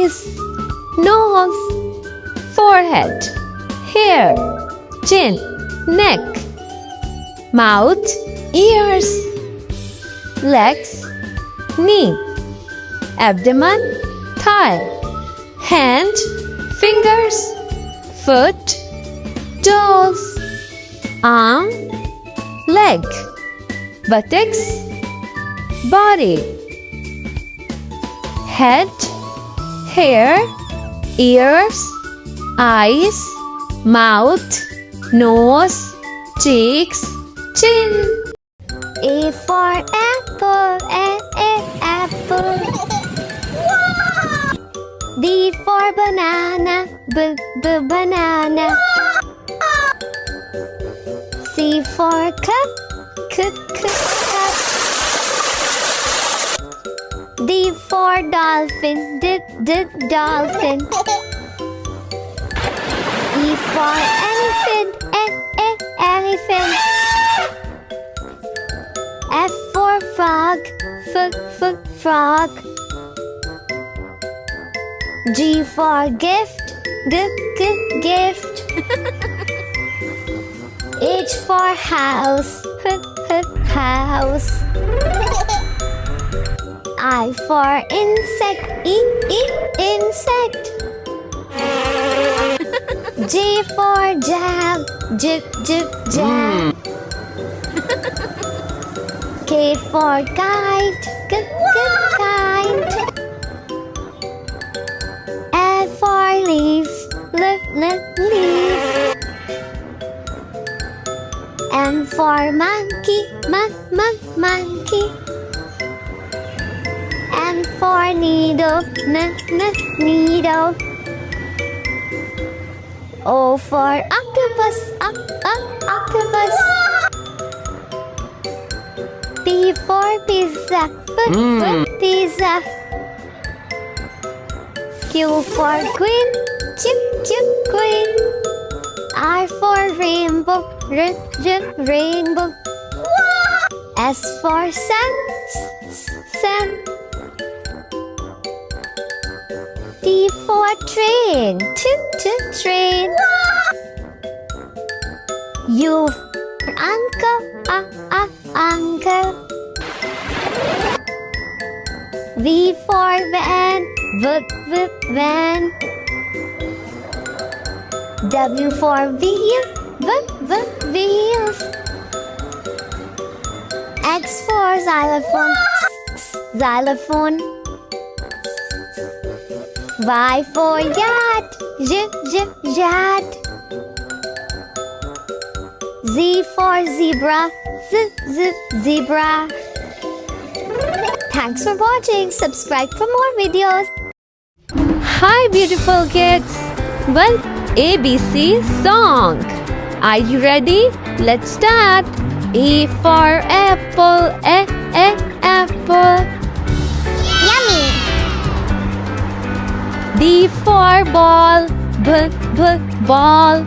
eyes, nose, forehead, hair, chin, neck, mouth, ears, legs, knee, abdomen, thigh, hand, fingers, foot, toes, arm, leg, buttocks, body, head, hair, ears, eyes, mouth, nose, cheeks, chin. A for apple, apple. B for banana, banana. C for cup, cup. D for dolphin, dolphin. E for elephant, elephant. F for frog, frog. G for gift, gift. H for house, house. I for insect, insect. J for jam, jam. K for kite, kite. L for leaf, leaf. M for monkey, monkey. N for needle, needle. O for octopus, octopus. P for pizza, pizza. Q for queen, chip, queen. R for rainbow, rainbow. S for sun, sun. T for train, train. U for uncle, uncle. V for van, van. W for wheel, wheels. X for xylophone, xylophone. Y for yacht, yacht. Z for zebra, zebra. Thanks for watching. Subscribe for more videos. Hi beautiful kids! Well, ABC song. Are you ready? Let's start. A for apple, apple. Yummy! B for ball, ball.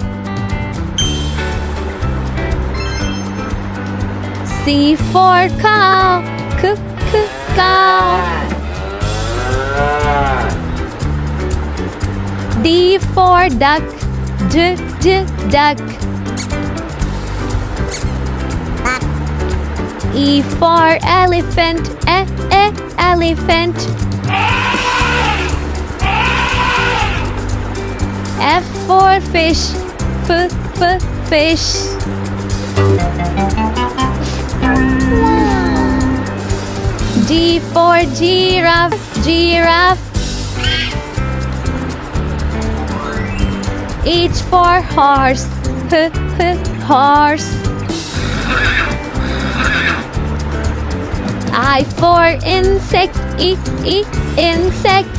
C for cow, cow. D for duck, duck. E for elephant, elephant. F for fish, fish. G for giraffe, giraffe. H for horse, horse. I for insect, insect.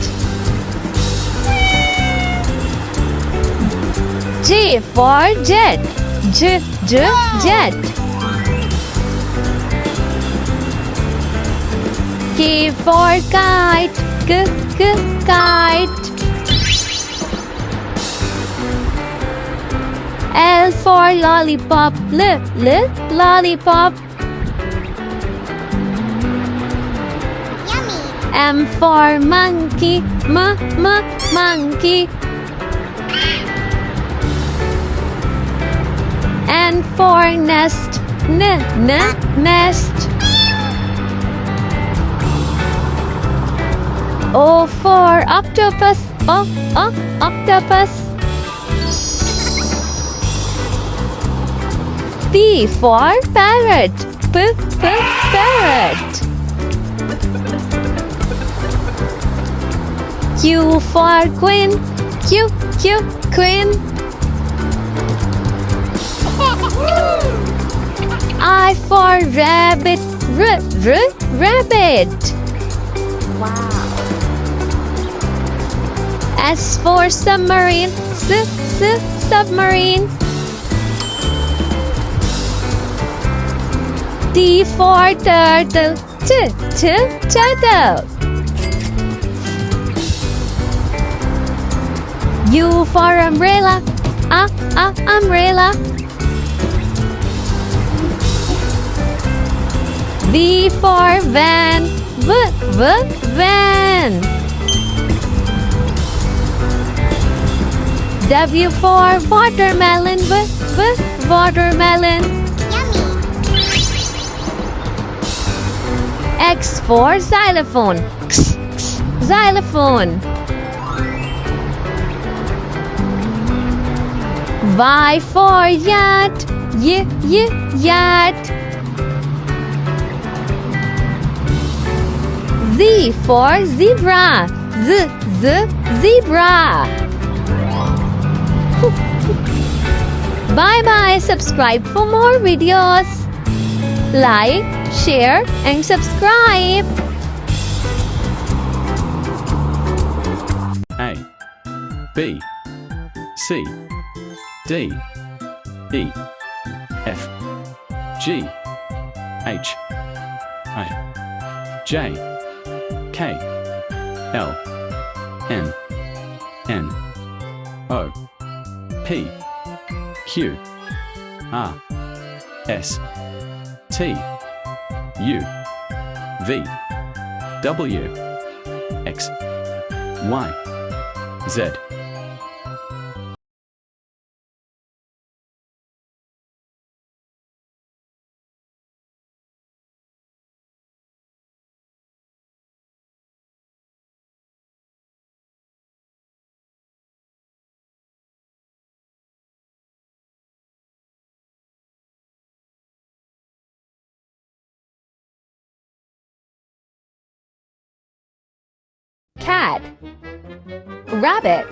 J for jet, jet. K for kite, kite. L for lollipop, lollipop. Yummy! M for monkey, monkey. N for nest, nest. O for octopus, octopus. P for parrot, parrot. Q for queen, queen. I for rabbit, rabbit. Wow. S for submarine, submarine. T for turtle, turtle. U for umbrella, umbrella. V for van, van. W for watermelon, watermelon. Yummy. X for xylophone, xylophone. Y for yacht, yacht. Z for zebra, zebra. Bye bye. Subscribe for more videos. Like, share and subscribe. A B C D E F G H I J K L M N O P Q R S T U V W X Y Z. Cat, rabbit.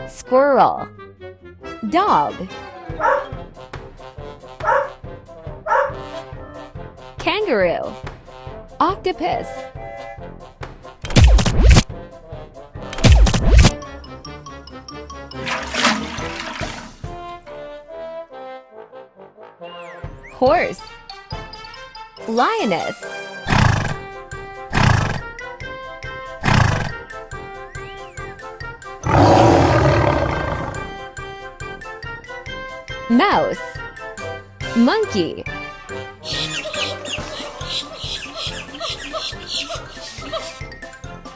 Squirrel, dog. Kangaroo, octopus. Horse, lioness. Mouse, monkey.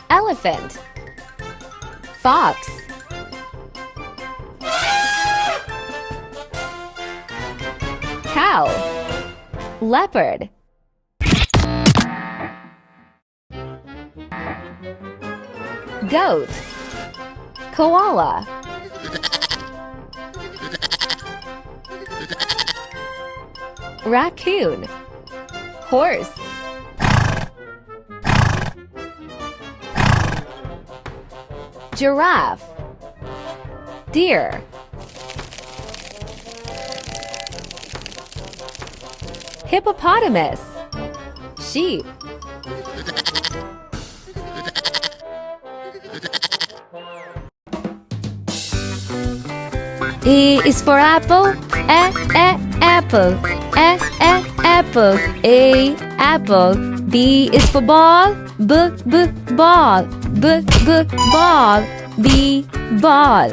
Elephant, fox. Cow, leopard. Goat, koala. Raccoon, horse. Giraffe, deer. Hippopotamus, sheep. E is for apple, apple, apple, A, apple. B is for ball, ball, ball, B, ball.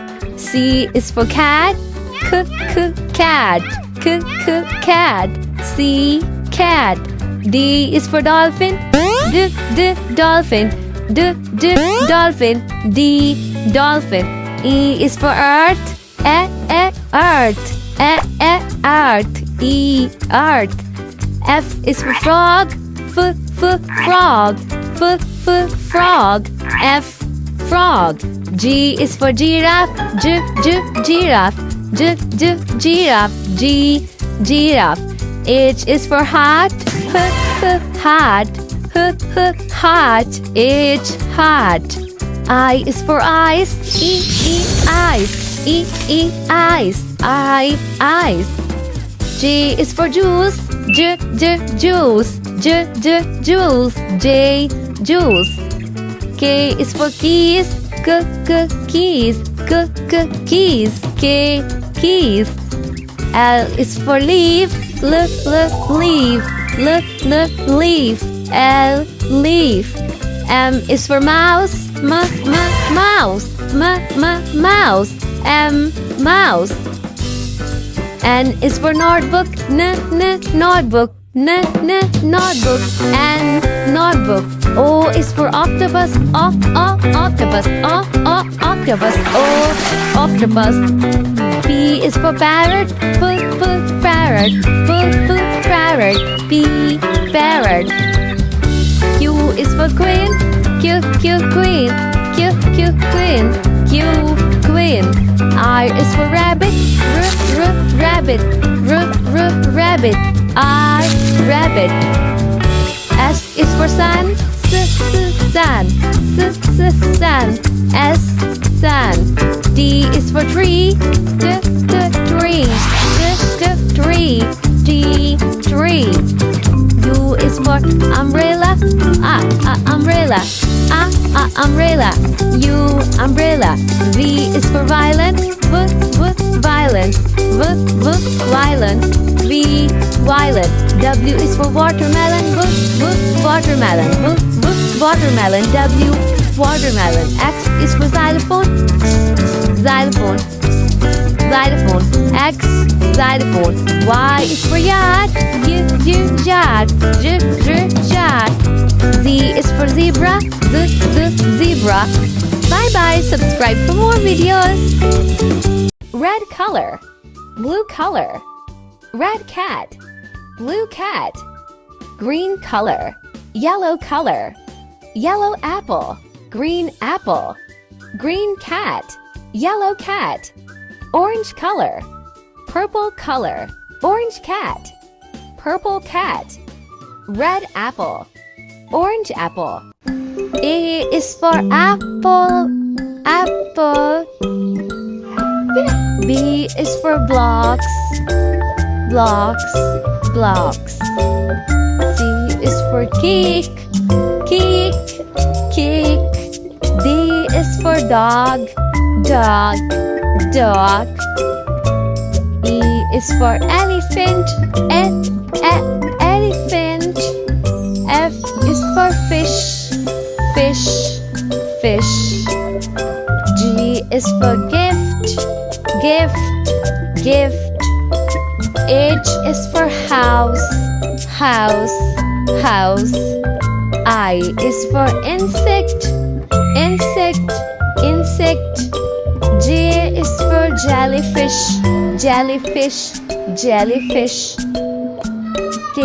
C is for cat. Cat. Cat. C, cat. D is for dolphin. Dolphin. Dolphin. D, dolphin. E is for earth. Earth. Earth. E, earth. F is for frog. Frog. Frog. F, frog. G is for giraffe. Giraffe. Giraffe. G, giraffe. H is for heart. Heart. Heart. H, heart. I is for eyes. Eyes. Eyes. Eyes. J is for juice. Juice. Juice. J, juice. K is for keys. Keys. Keys. K, keys. L is for leaf. Leaf. Leaf. L, leaf. M is for mouse. Mouse. Mouse. M, mouse. N is for notebook. Notebook. Notebook. N, notebook. O is for octopus. Octopus. Octopus. O, octopus. P is for parrot. Parrot. Parrot. P, parrot. Q is for queen. Queen. Queen. R is for rabbit. Rabbit. Rabbit. R, rabbit. S is for sun. Sun. Sun. S, sun. D is for tree. Tree. Tree. D, tree. U is for umbrella. Umbrella. Umbrella. U, umbrella. V is for violin. Violin. Violin. V, violin. W is for watermelon. Watermelon. Watermelon. W, watermelon. X is for xylophone. Xylophone. Xylophone. X, xylophone. Y is for yard. Yard. Yard. Z is for zebra. Zebra. Bye bye. Subscribe for more videos. Red color. Blue color. Red cat. Blue cat. Green color. Yellow color. Yellow apple. Green apple. Green cat. Yellow cat. Orange color. Purple color. Orange cat. Purple cat. Red apple. Orange apple. A is for apple. Apple. B is for blocks. Blocks. Blocks. C is for cake. Cake. Cake. D is for dog. Dog. Dog. E is for elephant. Elephant. F is for fish. Fish. Fish. G is for gift. Gift. Gift. H is for house. House. House. I is for insect. Insect. Insect. J is for jellyfish. Jellyfish. Jellyfish. K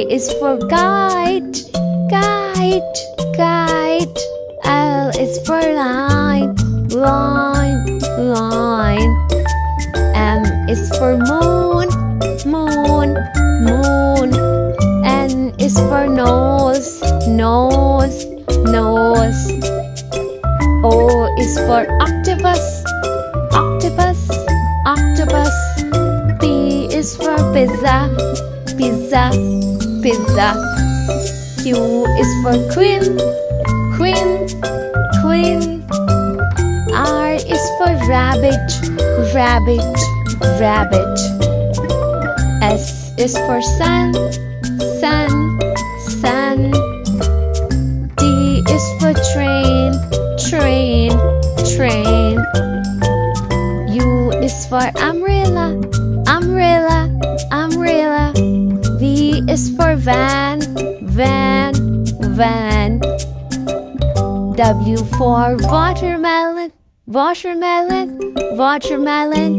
is for kite. Kite. Kite. L is for line. Line. Line. M is for moon. Moon. Moon. N is for nose. Nose. Nose. O is for octopus. Octopus. Octopus. P is for pizza. Pizza. Pizza. Q is for queen. Queen. Queen. R is for rabbit. Rabbit. Rabbit. S is for sun. Sun. Sun. T is for train. Train. Train. U umbrella, umbrella, umbrella. V is for van, van, van. W for watermelon, watermelon, watermelon.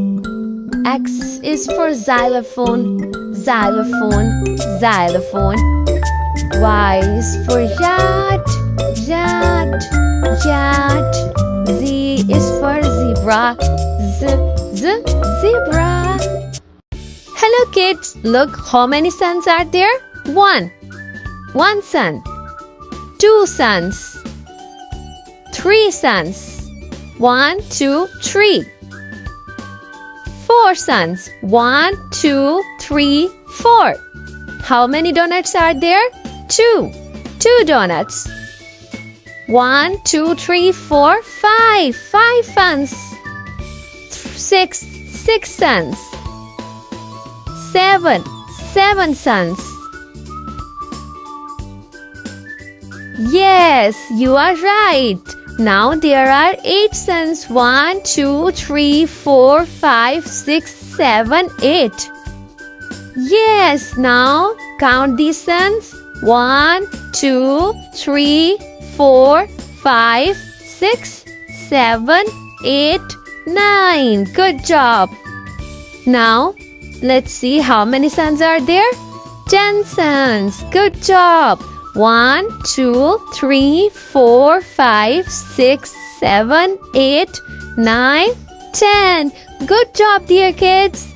X is for xylophone, xylophone, xylophone. Y is for yacht, yacht, yacht. Z is for zebra, zebra. Hello kids, look how many suns are there? One sun. 2 suns. 3 suns. 1, 2, 3. 4 suns. 1, 2, 3, 4. How many donuts are there? 2. 2 donuts. 1, 2, 3, 4, 5. 5 suns. 6 suns. 7 suns. Yes, you are right. Now there are 8 suns. 1, 2, 3, 4, 5, 6, 7, 8. Yes, now count these suns. 1, 2, 3, 4, 5, 6, 7, 8, 9. Good job. Now, let's see how many suns are there. 10 suns. Good job. 1, 2, 3, 4, 5, 6, 7, 8, 9, 10. Good job, dear kids.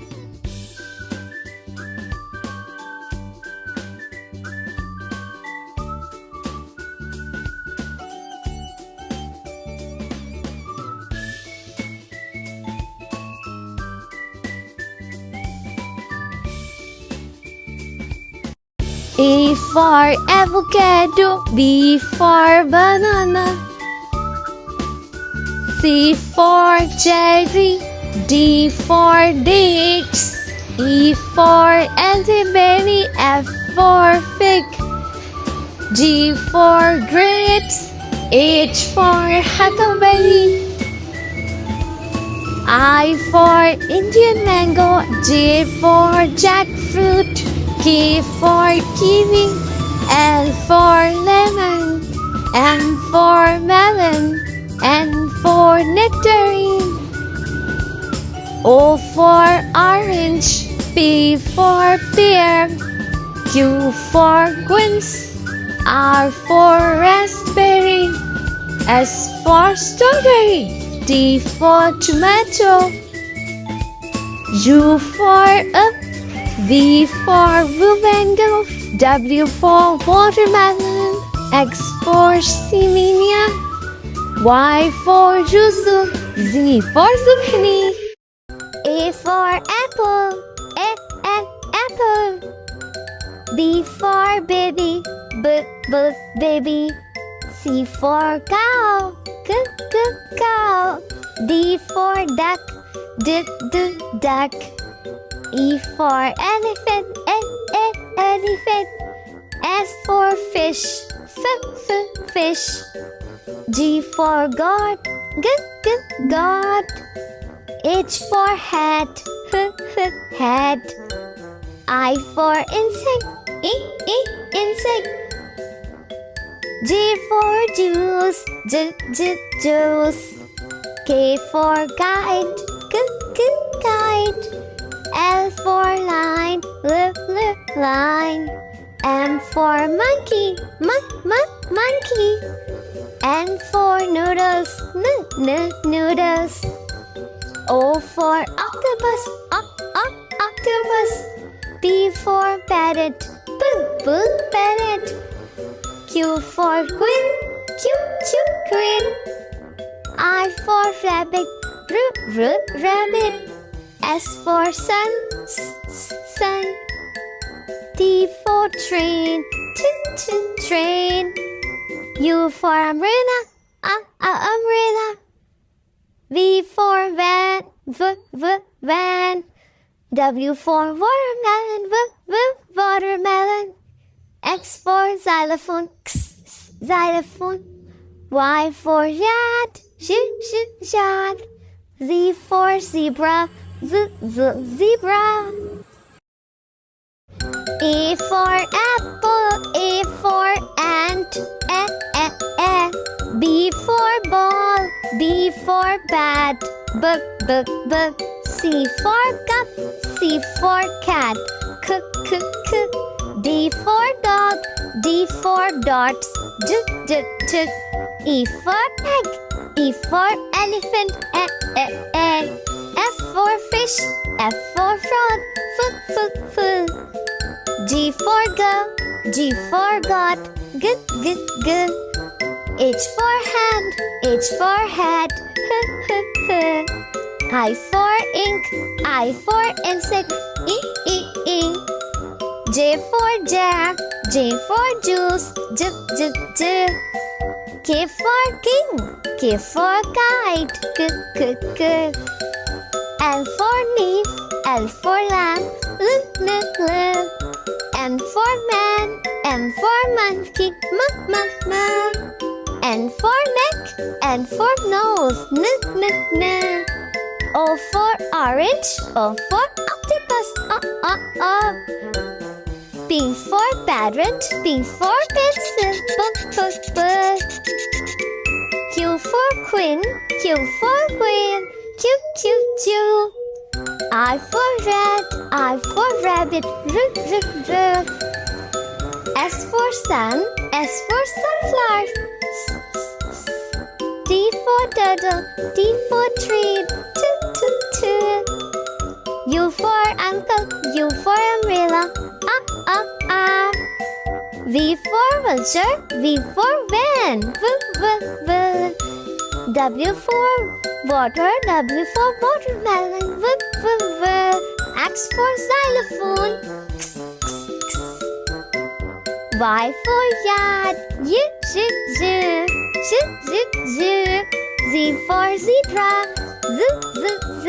A for avocado, B for banana. C for cherry, D for dates. E for elderberry, F for fig. G for grapes, H for huckleberry. I for Indian mango, J for jackfruit. K for kiwi, L for lemon, M for melon, N for nectarine. O for orange, P for pear, Q for quince, R for raspberry, S for strawberry, T for tomato, U for up, V for Vubengo, W for watermelon, X for Ximenia, Y for Yuzu, Z for zucchini. A for apple, apple. B for baby, baby. C for cow, cow. D for duck, duck. E for elephant, elephant. F for fish, fish. G for God, God. H for hat, hat. I for insect, insect. J for juice, juice. K for kite, kite. L for line, line. M for monkey, monkey. N for noodles, noodles. O for octopus, octopus. P for parrot, parrot. Q for queen, queen. I for rabbit, rabbit. S for sun, sun. T for train, train. U for umbrella, umbrella. V for van, van. W for watermelon, watermelon. X for xylophone, xylophone. Y for yacht, yacht. Z for zebra, zebra. A for apple, A for ant, e. B for ball, B for bat, b. C for cup, C for cat, k. D for dog, D for dots, d. E for egg, E for elephant, e. F for fish, F for frog, f. G for girl, G for God, g. H for hand, H for hat, h. I for ink, I for insect, e. J for jam, J for juice, j. K for king, K for kite, k. L for leaf, L for lamp, l. M for man, M for monkey, m. N for neck, N for nose, n. O for orange, O for octopus, P for parrot, P for pencil, p. Q for queen, Q for queen, q. I for rat, I for rabbit, r. S for sun, S for sunflower, T for turtle, T for tree, t. U for uncle, U for umbrella, V for vulture, V for van, v. W for water, W for watermelon, v. X for xylophone, x. Y for yard, y. Z for zebra, z.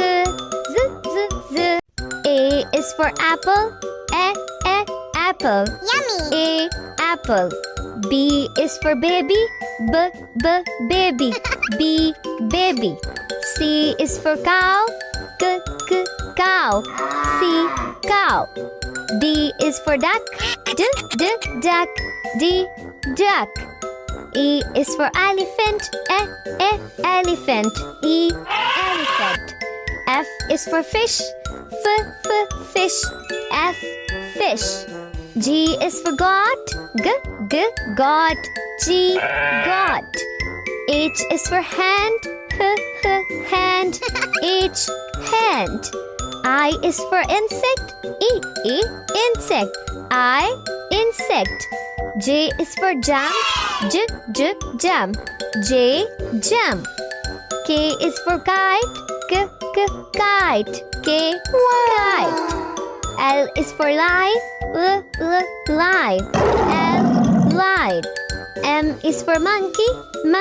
A is for apple, e. Apple. Yummy. A. Apple. B is for baby, b. Baby. B. Baby. C is for cow, k. Cow. C. Cow. D is for duck, d. Duck. D. Duck. E is for elephant, e. Elephant. E. Elephant. F is for fish, f. Fish. F. Fish. G is for goat, g. Goat. G. Goat. H is for hand, h. Hand. H. Hand. I is for insect, e. Insect. I. Insect. J is for jump, j. Jump. J. Jump. K is for kite, k. Kite. K. Kite. L is for light, l. Light. L. Light. M is for monkey, m.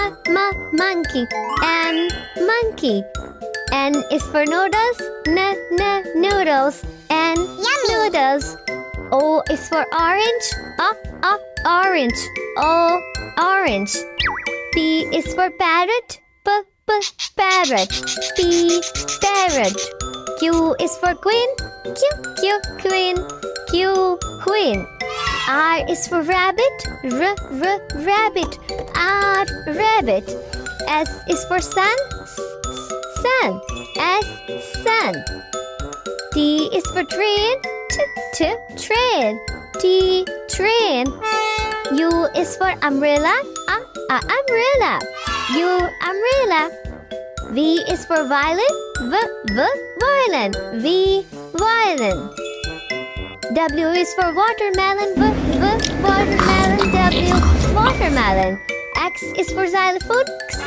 Monkey. N. Monkey. N is for noodles, n. Noodles. N. Yummy. Noodles. O is for orange, orange. O. Orange. P is for parrot, p. Parrot. P. Parrot. Q is for queen, q. Queen. Q. Queen. R is for rabbit, r. Rabbit. R. Rabbit. S is for sun, sun. S. Sun. T is for train, t. Train. T. Train. U is for umbrella, umbrella. U. Umbrella. V is for violin, v. Violin. V. Violin. W is for watermelon, v. Watermelon. W. Watermelon. X is for xylophone, x.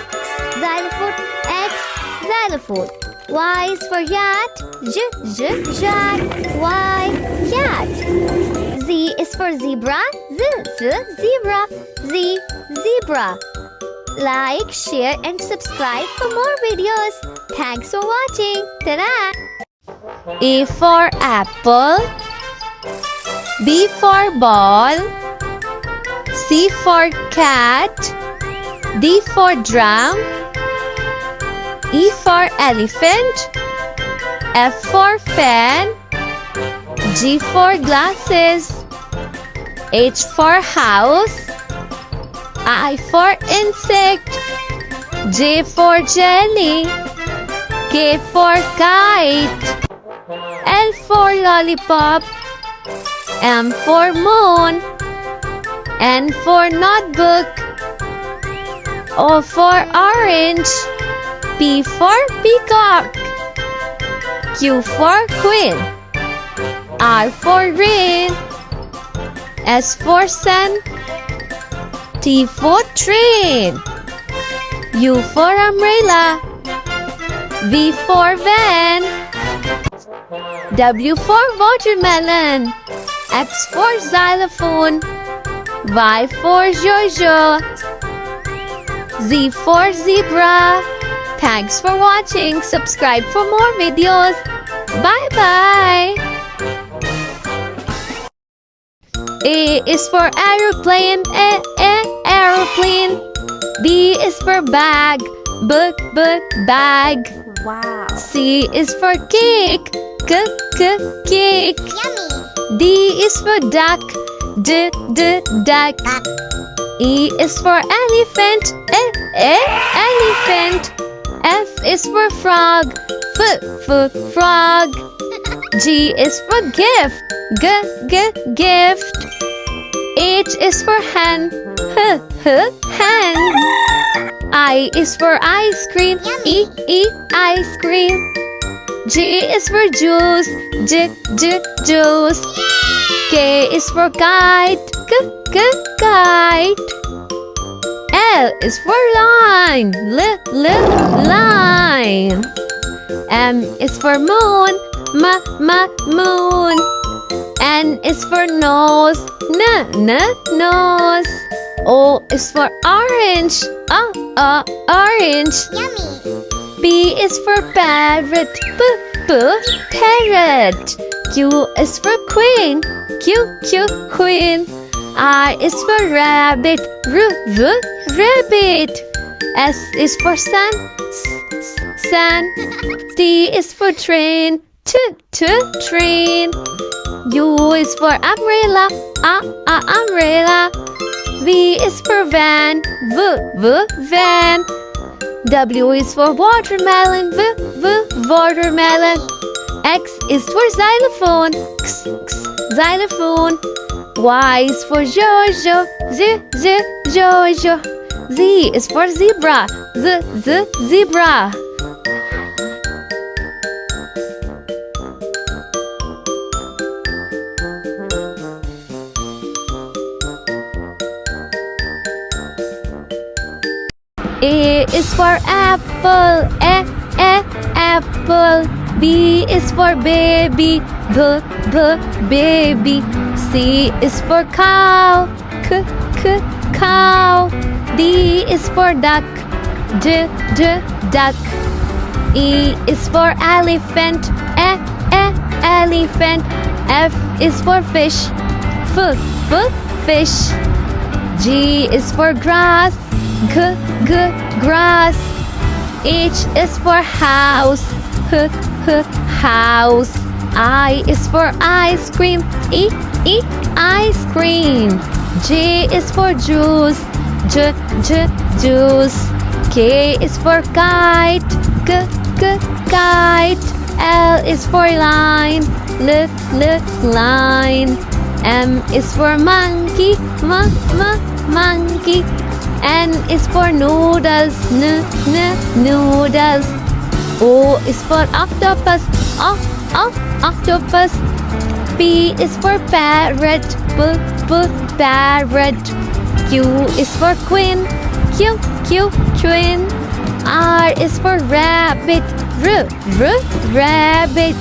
Xylophone. X. Xylophone. Y is for yacht, j. Yacht. Y. Yacht. Z is for zebra, z. Zebra. Z. Zebra. Like, share and subscribe for more videos. Thanks for watching. Ta-da! A for apple, B for ball, C for cat, D for drum, E for elephant, F for fan. G for glasses. H for house. I for insect. J for jelly. K for kite. L for lollipop. M for moon. N for notebook. O for orange. P for peacock. Q for queen. R for rain. S for sun. T for train. U for umbrella. V for van. W for watermelon. X for xylophone. Y for Jojo. Z for zebra. Thanks for watching. Subscribe for more videos. Bye bye. A is for aeroplane. Aeroplane. B is for bag. Bag. Wow. C is for cake. Cake. Yummy. D is for duck. Duck. E is for elephant. Elephant. F is for frog. Frog. G is for gift. Gift. H is for hen. Hen. I is for ice cream. E ice cream. J is for juice. Juice. K is for kite. Kite. L is for line. Line. M is for moon. Moon. N is for nose. Nose. O is for orange. Orange. Yummy. P is for parrot. Parrot. Q is for queen. Queen. R is for rabbit. Rabbit. S is for sun. Sun. T is for train. Train. U is for umbrella. Umbrella. V is for van. Van. W is for watermelon. Watermelon. X is for xylophone. Xylophone. Y is for Jojo. Jojo. Z is for zebra. Zebra. A is for apple. Apple. B is for baby. Baby. C is for cow. Cow. D is for duck. Duck. E is for elephant. Elephant. F is for fish. Fish. G is for grass. Grass. H is for house. House. I is for ice cream. Ice cream. J is for juice. Juice. K is for kite. Kite. L is for line. Line. M is for monkey. Monkey. N is for noodles. Noodles. O is for octopus. Octopus. P is for parrot. Parrot. Q is for queen. Queen. R is for rabbit. Rabbit.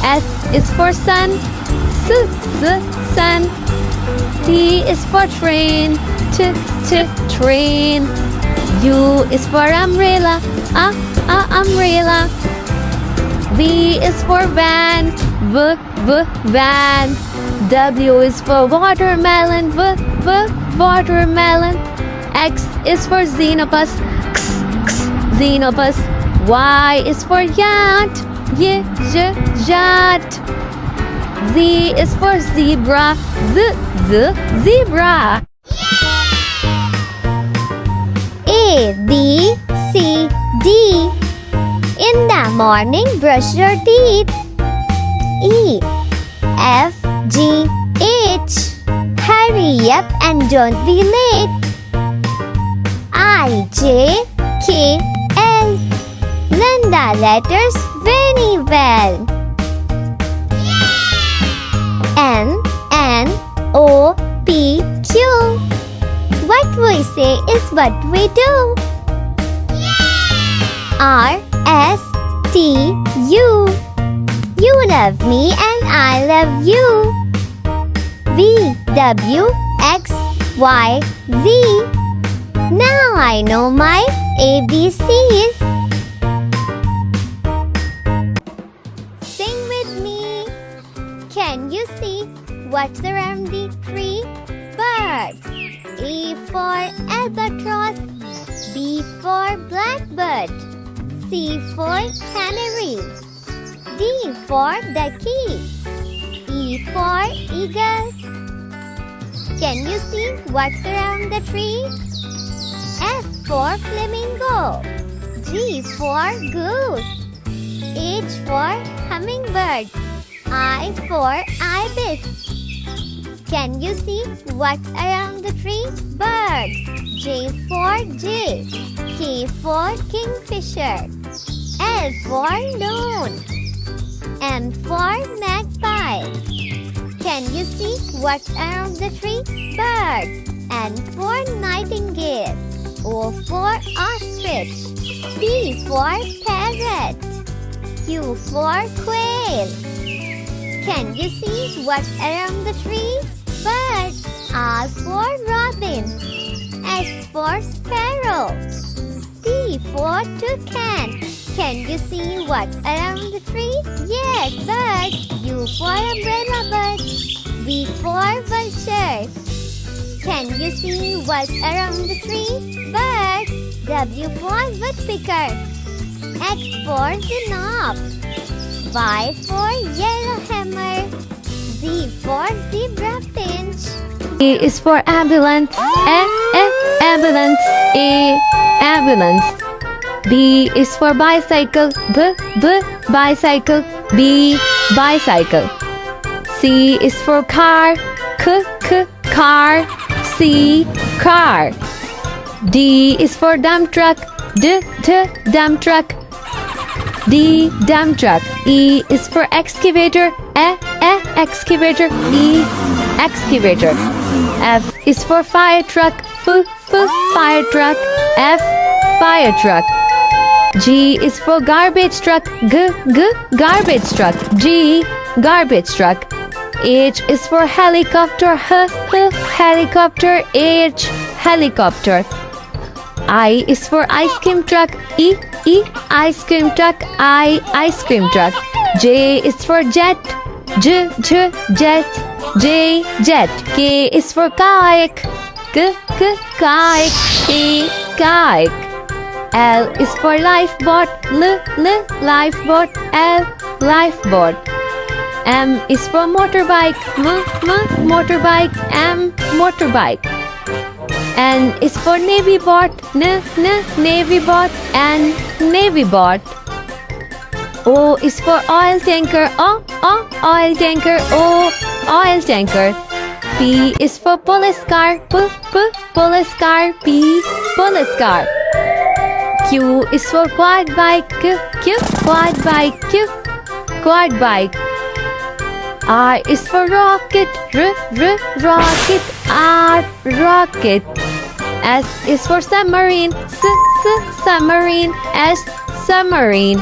S is for sun. Sun. T is for train. Train. U is for umbrella. Umbrella. V is for van. Van. W is for watermelon. Watermelon. X is for xenopus. Xenopus. Y is for yacht. Yacht. Z is for zebra. Zebra. A, B, C, D. In the morning, brush your teeth. E, F, G, H. Hurry up and don't be late. I, J, K, L. Learn the letters very well. M, N, O, P, Q. What we say is what we do. R, S, T, U. You love me and I love you. V, W, X, Y, Z. Now I know my ABCs. Sing with me. Can you see what's around the tree? Birds. A for albatross. B for blackbird. C for canary. D for ducky. E for eagle. Can you see what's around the tree? F for flamingo. G for goose. H for hummingbird. I for ibis. Can you see what's around the tree? Birds. J for jay. K for kingfisher. L for loon. M for magpie. Can you see what's around the tree? Birds. N for nightingale. O for ostrich. P for parrot. Q for quail. Can you see what's around the tree? Birds. R for robin. S for sparrow. T for toucan. Can you see what's around the tree? Yes, birds. U for umbrella bird. V for vulture. Can you see what's around the tree? Birds. W for woodpecker. X for xenop. Y for yellowhammer. Z for zebra finch. A is for ambulance. Ambulance. A, ambulance. B is for bicycle. Bicycle. B, bicycle. C is for car. Car. C, car. D is for dump truck. Dump truck. D, dump truck. E is for excavator. Excavator. E, excavator. F is for fire truck. Fire truck. F, fire truck. G is for garbage truck. Garbage truck. G, garbage truck. H is for helicopter. Helicopter. H, helicopter. I is for ice cream truck. Ice cream truck. Ice cream truck. J is for jet. Jet. J, jet. K is for kayak. Kayak. K, kayak. L is for lifeboat. Lifeboat. L, lifeboat. M is for motorbike. Motorbike. M, motorbike. N is for navy bot. Navy bot. N, navy bot. O is for oil tanker. Oil tanker. O, oil tanker. P is for police car. Police car. P, police car. Q is for quad bike. Quad bike. Quad bike. R is for rocket. Rocket. R, rocket. S is for submarine. Submarine. S, submarine.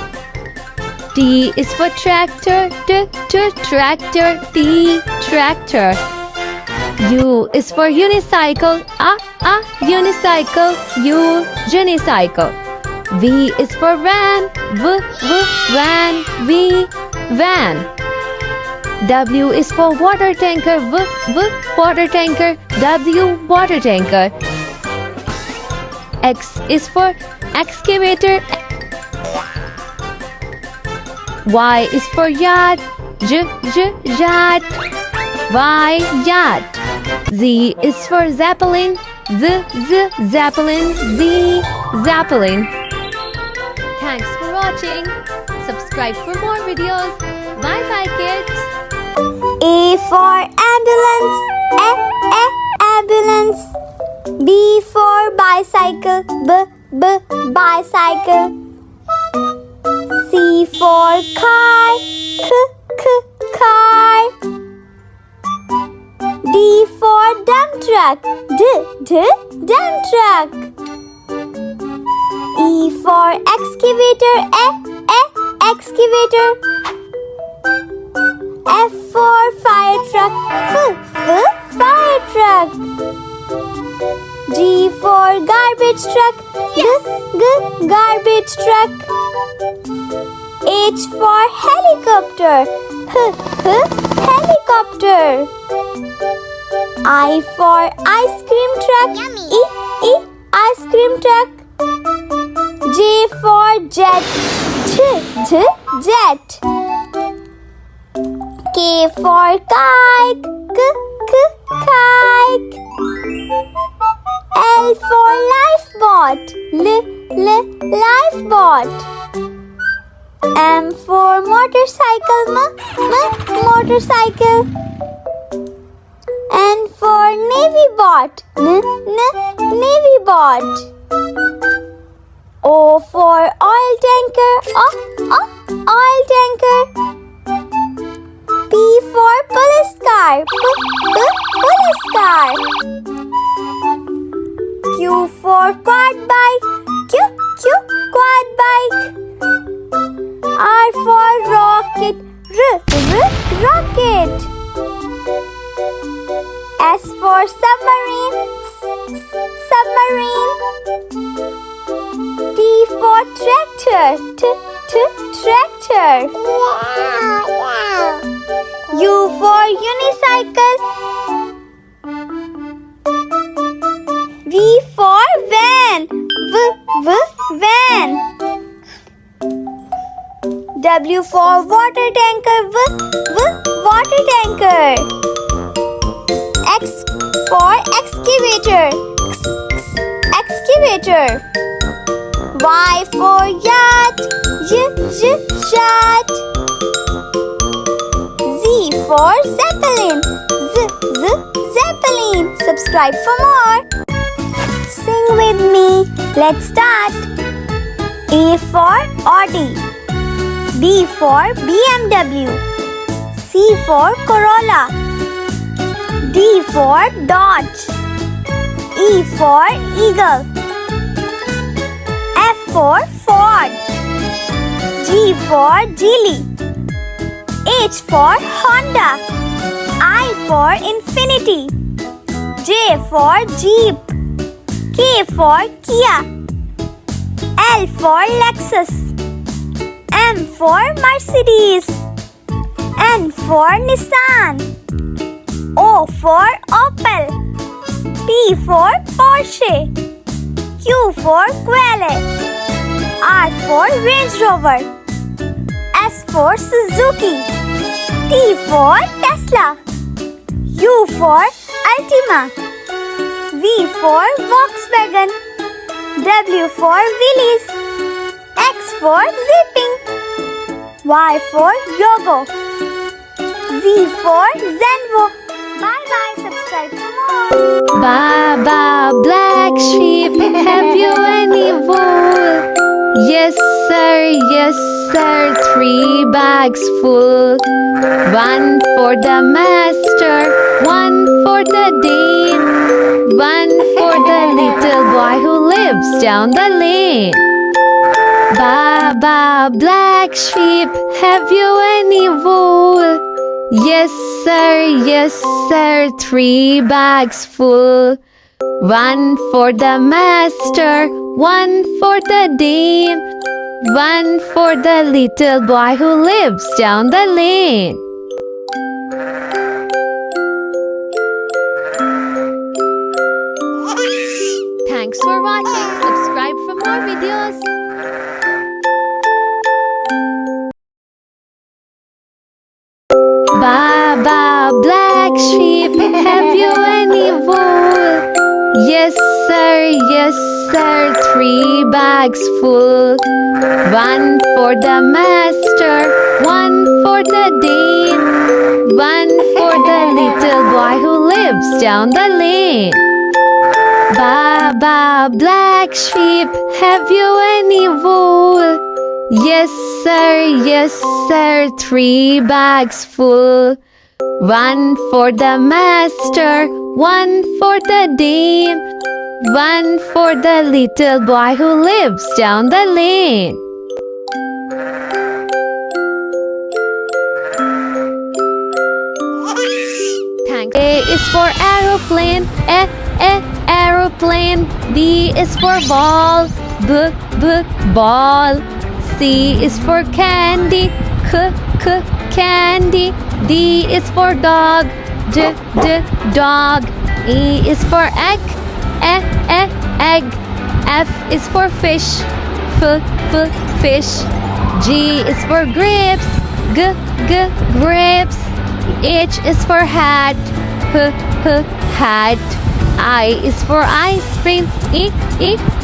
T is for tractor. Tractor. T, tractor. U is for unicycle. Unicycle. U, unicycle. V is for van. Van. V, van. W is for water tanker. Water tanker. W, water tanker. X is for excavator. Y is for yacht. Yacht. Y, yacht. Z is for zeppelin. Zeppelin. Z, zeppelin. Thanks for watching. Subscribe for more videos. Bye bye, kids. A for ambulance, ambulance. B for bicycle, bicycle. C for car, car. D for dump truck, dump truck. E for excavator, excavator. F for fire truck, fire truck. G for garbage truck, garbage truck. H for helicopter, helicopter. I for ice cream truck, ice cream truck. J for jet, jet. K for kite, kite. L for lifeboat, lifeboat. M for motorcycle, motorcycle. N for navy bot, navy bot. O for oil tanker, oil tanker. P for police car, police car. Q for quad bike, quad bike. R for rocket, rocket. S for submarine, submarine. T for tractor, tractor. U for unicycle. V for van, van. W for water tanker, water tanker. X for excavator, excavator. Y for yacht, yacht. Z for zeppelin, zeppelin. Subscribe for more. Sing with me. Let's start. A for Audi. B for BMW. C for Corolla. D for Dodge. E for Eagle. F for Ford. G for Geely. H for Honda. I for Infinity. J for Jeep. K for Kia. L for Lexus. M for Mercedes. N for Nissan. O for Opel. P for Porsche. Q for Quail. R for Range Rover. S for Suzuki. T for Tesla. U for Altima. V for Volkswagen. W for Willys. X for Zipping. Y for Yogo. Z for Zenvo. Bye bye. Subscribe for more. Baba, black sheep, have you any wool? Yes, sir, 3 bags full. 1 for the master, 1 for the dame, 1 for the little boy who lives down the lane. Baba, black sheep, have you any wool? Yes, sir, 3 bags full. 1 for the master, 1 for the dame, 1 for the little boy who lives down the lane. Thanks for watching. Subscribe for more videos. ba, black sheep, have you any wool? Yes, sir, 3 bags full. One for the master, one for the dame, one for the little boy who lives down the lane. Ba, black sheep, have you any wool? Yes, sir, 3 bags full. One for the master, one for the dame, one for the little boy who lives down the lane. Thank you. A is for aeroplane, aeroplane. B is for ball, ball. C is for candy, candy. D is for dog, dog. E is for egg, egg. F is for fish, fish. G is for grapes, grapes. H is for hat, hat. I is for ice cream,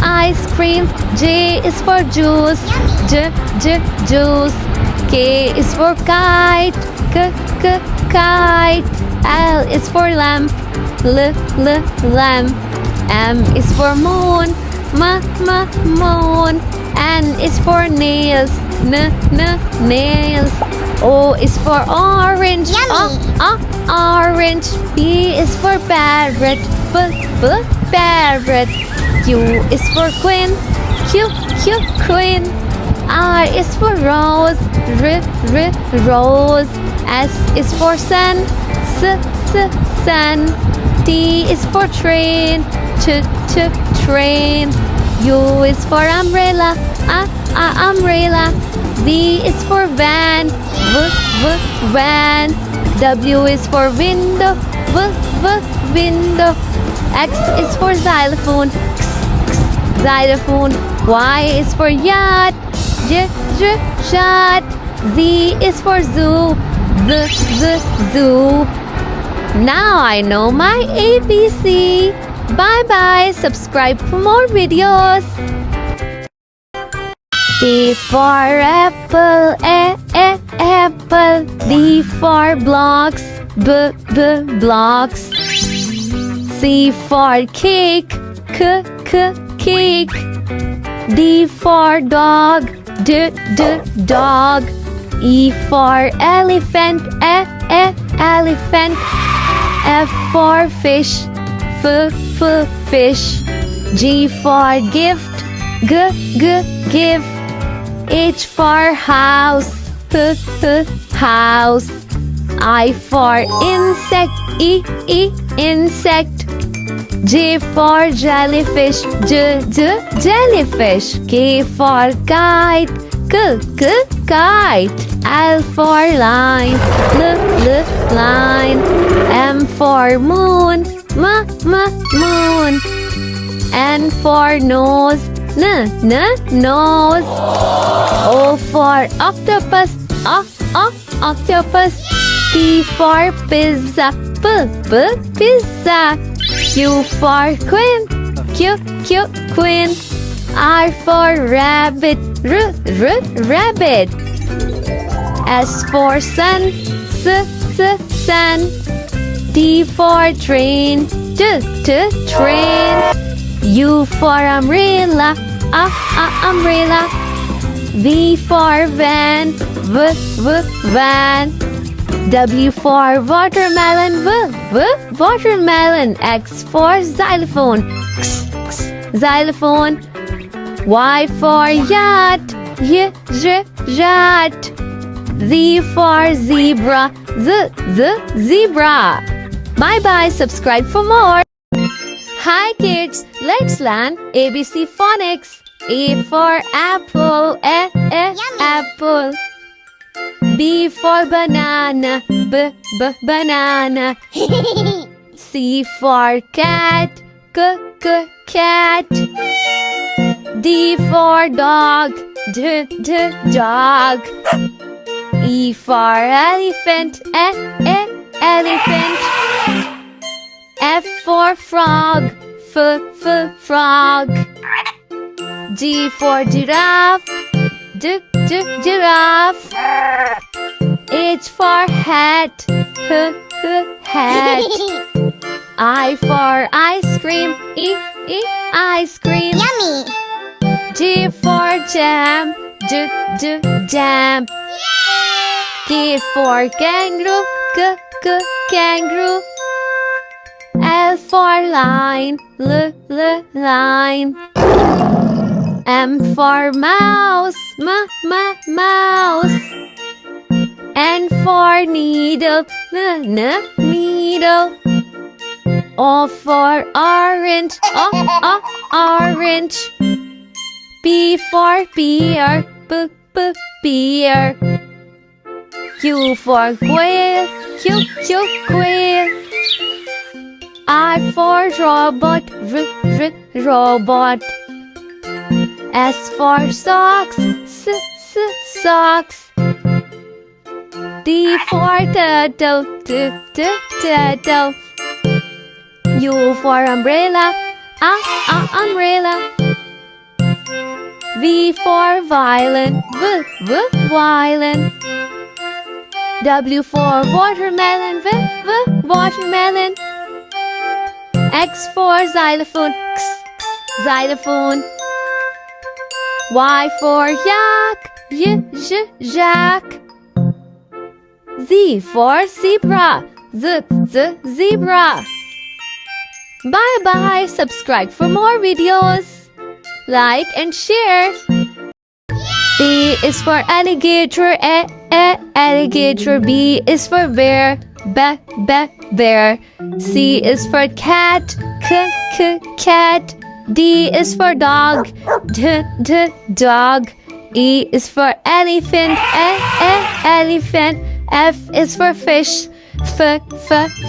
ice cream. J is for juice, juice. K is for kite, kite. L is for lamp, lamp. M is for moon, moon. N is for nails, nails. O is for orange, orange. P is for parrot, parrot. Q is for queen, queen. R is for rose, rose. S is for sun, sun. T is for train, train. U is for umbrella, umbrella. V is for van, van. W is for window, window. X is for xylophone, xylophone. Y is for yacht, yacht. Z is for zoo, zoo. Now I know my ABC. Bye-bye. Subscribe for more videos. A for apple, apple. B for blocks, blocks. C for cake, cake. D for dog, dog. E for elephant, elephant. F for fish, fish. G for gift, gift. H for house, house. I for insect, insect. J for jellyfish, jellyfish. K for kite, kite. L for line, line. M for moon, moon. N for nose, nose. O for octopus, octopus. P for pizza, pizza. Q for queen, queen. R for rabbit, rabbit. S for sun, sun. T for train, train. U for umbrella, umbrella. V for van, van. W for watermelon, watermelon. X for xylophone, xylophone. Y for yacht, yacht. Z for zebra, zebra. Bye-bye. Subscribe for more. Hi kids, let's learn ABC Phonics. A for apple, apple. B for banana, banana. C for cat, cat. D for dog, dog. E for elephant, elephant. F for frog, frog. G for giraffe, giraffe. H for hat, hat. I for ice cream, ice cream. Yummy! J for jam, jam. K for kangaroo, kangaroo. L for line, line. M for mouse, mouse. N for needle, needle. O for orange, orange. P for pear, pear. Q for quail, quail. R for robot, robot. S for socks, socks. T for turtle, turtle. U for umbrella, umbrella. V for violin, violin. W for watermelon, watermelon. X for xylophone, xylophone. Y for yak, yak. Z for zebra, zebra. Bye bye. Subscribe for more videos. Like and share. A is for alligator, alligator. B is for bear, bear. C is for cat, cat. D is for dog, dog. E is for elephant, elephant. F is for fish,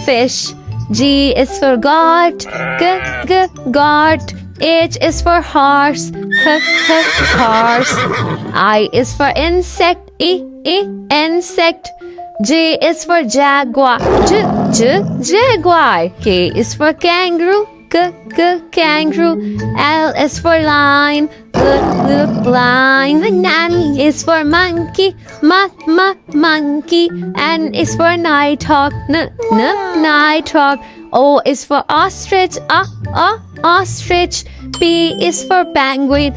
fish. G is for goat, goat. H is for horse, horse. I is for insect, insect. J is for jaguar, jaguar. K is for kangaroo, kangaroo. L is for lion, lion. N is for monkey, monkey. N is for nighthawk, nighthawk. O is for ostrich, ostrich. P is for penguin,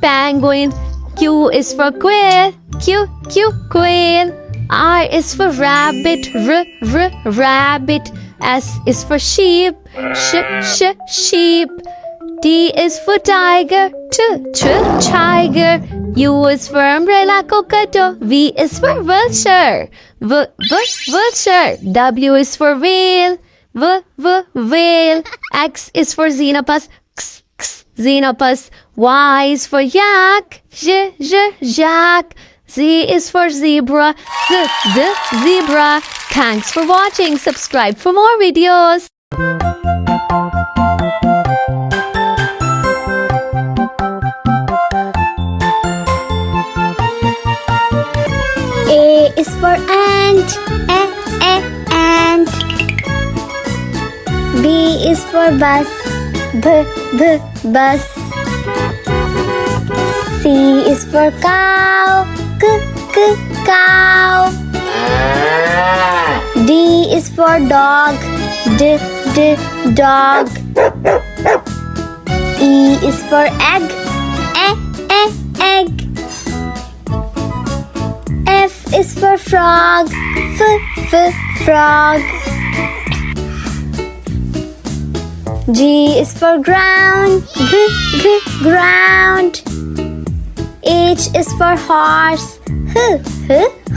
penguin. Q is for quail, quail. R is for rabbit, rabbit. S is for sheep, sheep. T is for tiger, tiger. U is for umbrella, cockatoo. V is for vulture, vulture. W is for whale, whale. X is for xenopus, xenopus. Y is for yak, yak. Z is for zebra, zebra. Thanks for watching. Subscribe for more videos. A is for ant, ant. B is for bus, bus. C is for cow, cow. D is for dog, dog. E is for egg, egg. F is for frog, frog. G is for ground, ground. H is for horse,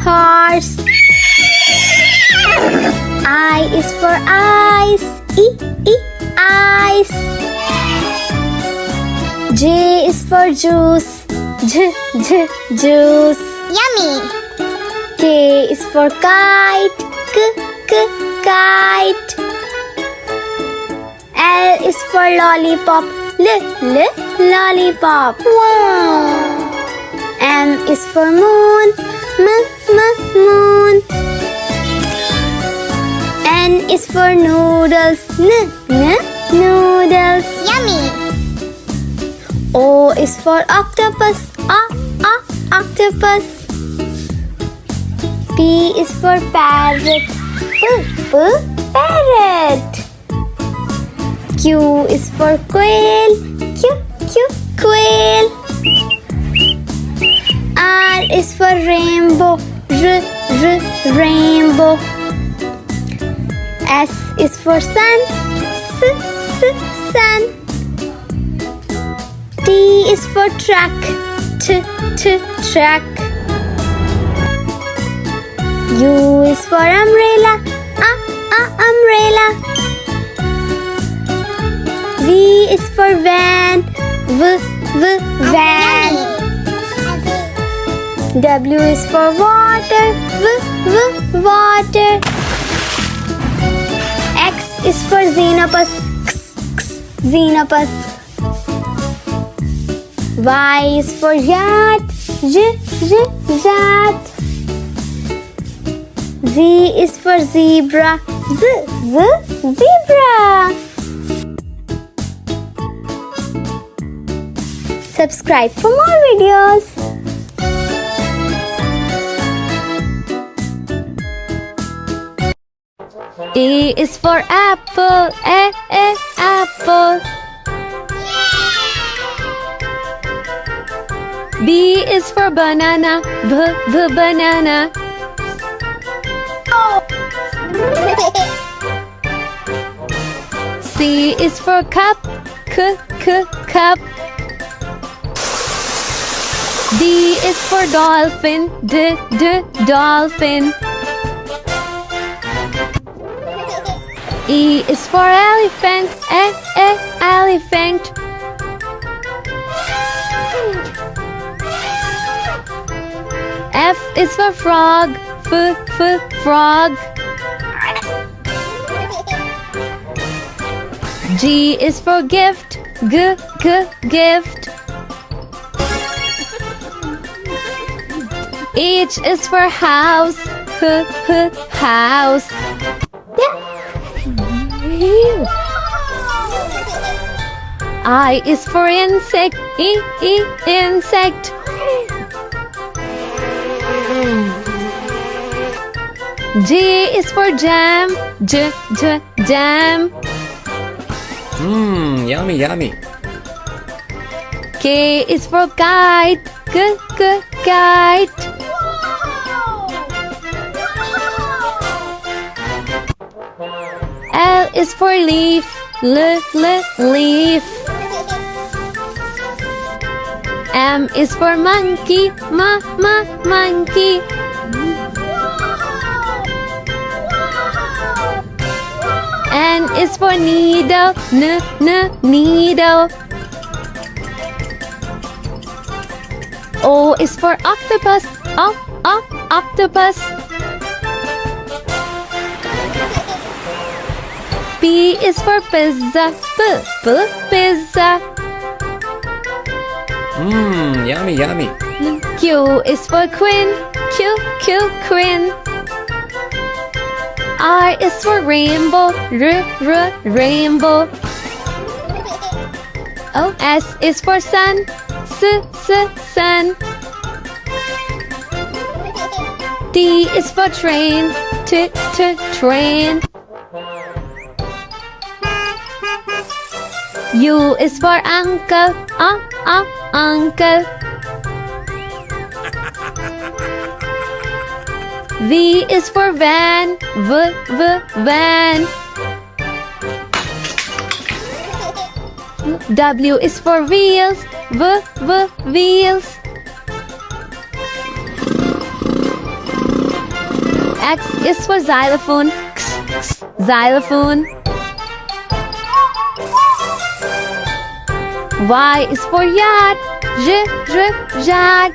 horse. I is for eyes, eyes. J is for juice, juice. Yummy! K is for kite, kite. L is for lollipop, lollipop. Wow! M is for moon, moon. is for noodles. Noodles. Yummy. O is for octopus. Octopus. P is for parrot. Parrot. Q is for quail. Quail. R is for rainbow. Rainbow. S is for sun. Sun. T is for truck. Truck. U is for umbrella. Umbrella. V is for van. Van. W is for water. Water. X is for xenopus. Xenopus. Y is for yacht. Yacht. Z is for zebra. Zebra. Subscribe for more videos. A is for apple. Apple. B is for banana. Banana. C is for cup. Cup. D is for dolphin. Dolphin. E is for elephant. Elephant. F is for frog. Frog. G is for gift. Gift. H is for house. House. I is for insect. Insect. J is for jam. Jam. Yummy. K is for kite. Kite. L is for leaf. Leaf. M is for monkey. Monkey. N is for needle. Needle. O is for octopus. Octopus. P is for pizza. Pizza. Yummy. Q is for queen. Queen. R is for rainbow. Rainbow. O S is for sun. Sun. T is for train. Train. U is for uncle. Uncle. V is for van. Van. W is for wheels. Wheels. X is for xylophone. Xylophone. Y is for yacht. Yacht.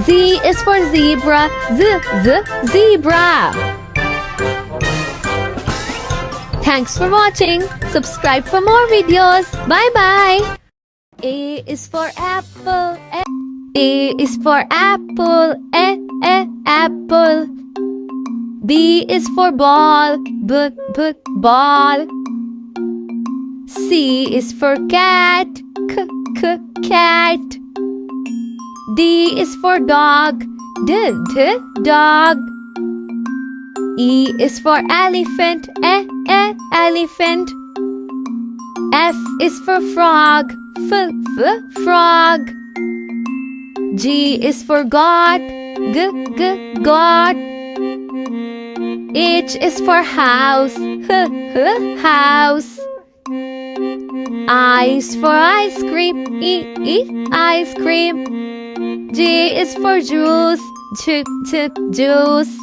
Z is for zebra. Zebra. Thanks for watching. Subscribe for more videos. Bye bye. A is for apple. A is for apple. Apple. B is for ball, ball. C is for cat, cat. D is for dog, dog. E is for elephant, elephant. F is for frog, frog. G is for goat, goat. H is for house, house. I is for ice cream, ice cream. J is for juice, juice.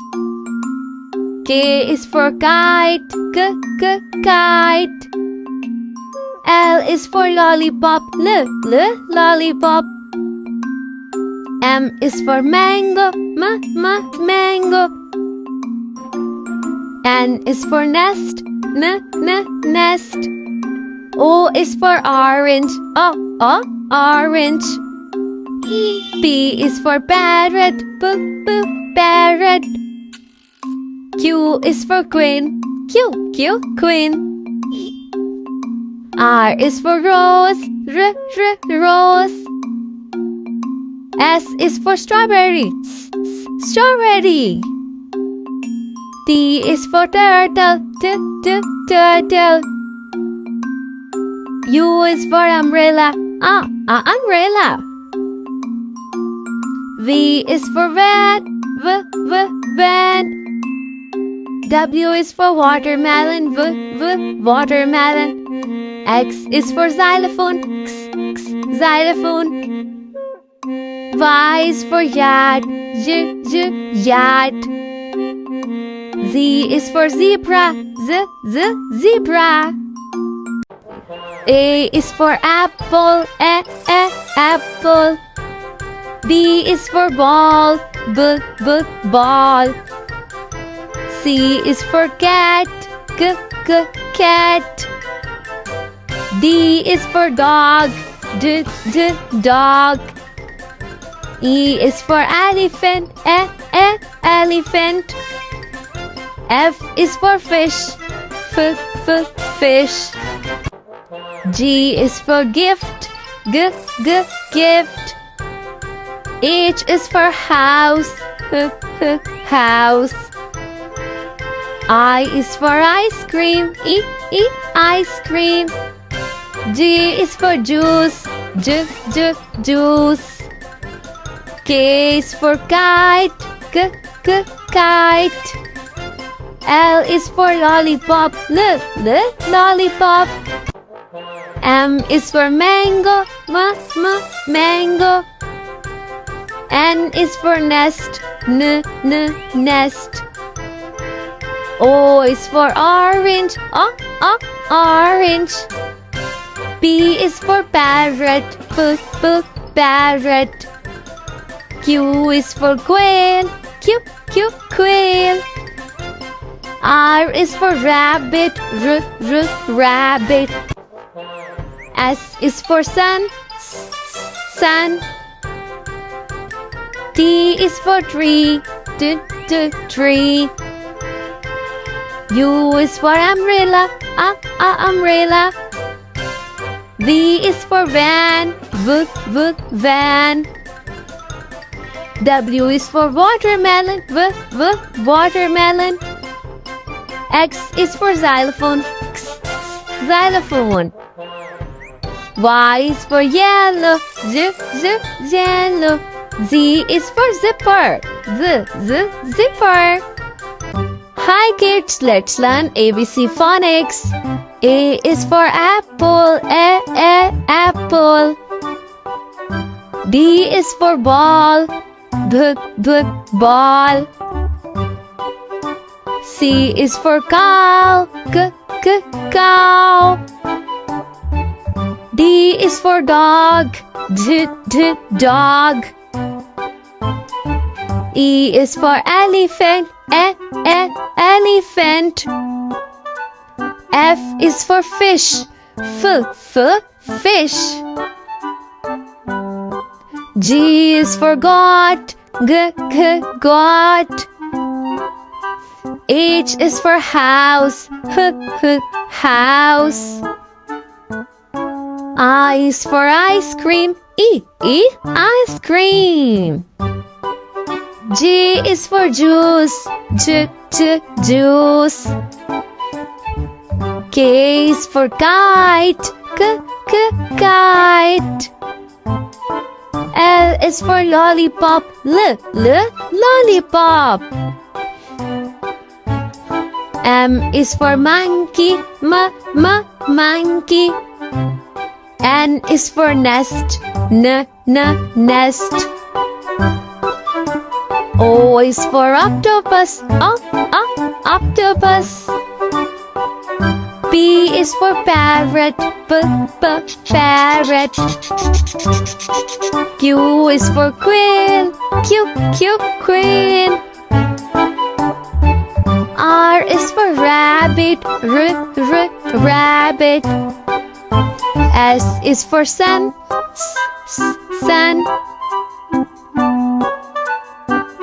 K is for kite, kite. L is for lollipop, lollipop. M is for mango, mango. N is for nest, nest. O is for orange, orange. P is for parrot, parrot. Q is for queen, queen. R is for rose, rose. S is for strawberry, strawberry. T is for turtle, turtle. U is for umbrella, umbrella. V is for van, van. W is for watermelon, watermelon. X is for xylophone, xylophone. Y is for yacht, yacht. Z is for zebra, zebra. A is for apple, apple. B is for ball, ball. C is for cat, cat. D is for dog, dog. E is for elephant, elephant. F is for fish, fish. G is for gift, gift. H is for house, house. I is for ice cream, ice cream. J is for juice, juice. K is for kite, kite. L is for lollipop, lollipop. M is for mango, mango. N is for nest, nest. O is for orange, orange. P is for parrot, parrot. Q is for quail, quail. R is for rabbit, rabbit. S is for sun, sun. T is for tree, tree. U is for umbrella, umbrella. V is for van, van. W is for watermelon, watermelon. X is for xylophone, xylophone. Y is for yellow, yellow. Z is for zipper, zipper. Hi kids, let's learn ABC phonics. A is for apple, apple. B is for ball, ball. C is for cow, cow. D is for dog, dog. E is for elephant, elephant. F is for fish, fish. G is for goat, goat. H is for house. House. I is for ice cream. Ice cream. J is for juice. Juice. K is for kite. Kite. L is for lollipop. Lollipop. M is for monkey. Monkey. N is for nest. Nest. O is for octopus. Octopus. P is for parrot. Parrot. Q is for quail. Quail. R is for rabbit. Rabbit. S is for sun. Sun.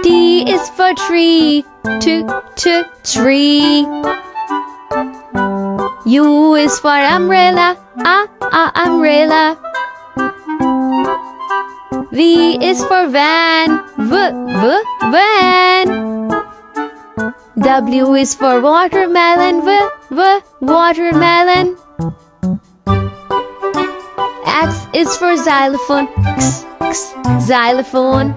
T is for tree. Tree. U is for umbrella. Umbrella. V is for van. Van. W is for watermelon. Watermelon. X is for xylophone. Xylophone.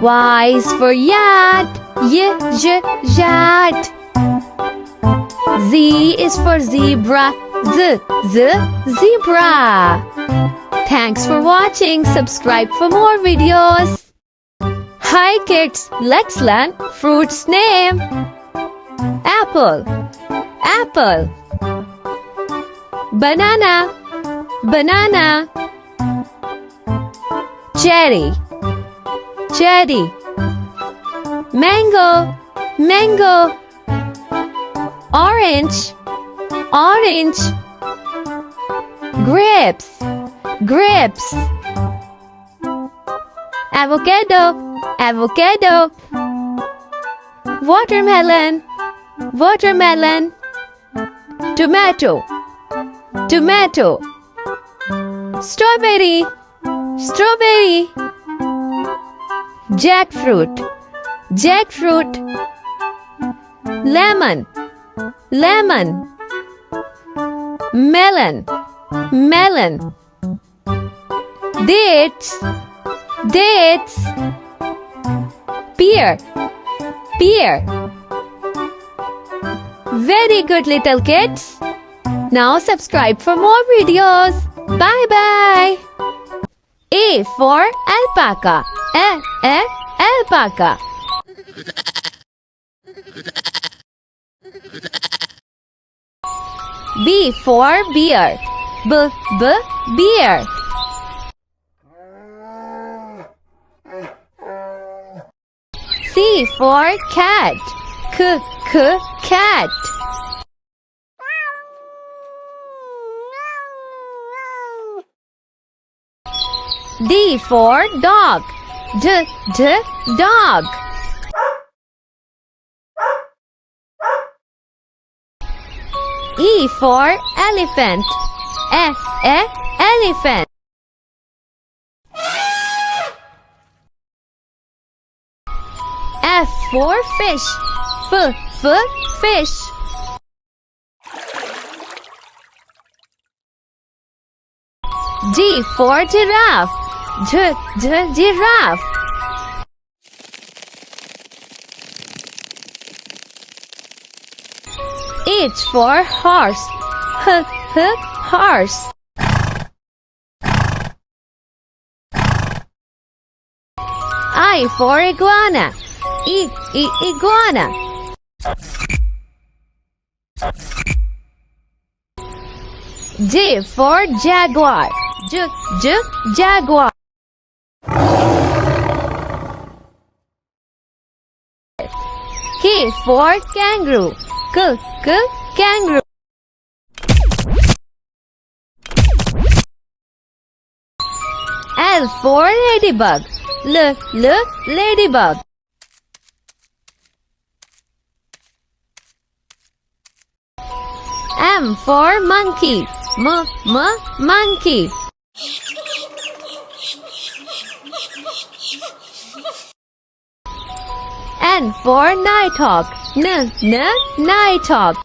Y is for yacht. Yacht. Z is for zebra. Zebra. Thanks for watching. Subscribe for more videos. Hi kids, let's learn fruits name. Apple. Apple. Banana. Banana. Cherry. Cherry. Mango. Mango. Orange. Orange. Grapes. Grapes. Avocado. Avocado. Watermelon. Watermelon. Tomato. Tomato. Strawberry. Strawberry. Jackfruit. Jackfruit. Lemon. Lemon. Melon. Melon. Dates. Dates. Pear. Pear. Very good little kids. Now subscribe for more videos. Bye bye. A for alpaca. Alpaca. B for bear. Bear. C for cat. Cat. D for dog. Dog. E for elephant. Elephant. F for fish. Fish. G for giraffe. Giraffe. H for horse. Horse. I for iguana. Iguana. J for jaguar. Jaguar. K for kangaroo. Kangaroo. L for ladybug. Ladybug. M for monkey. Monkey. N for nighthawk. Nighthawk.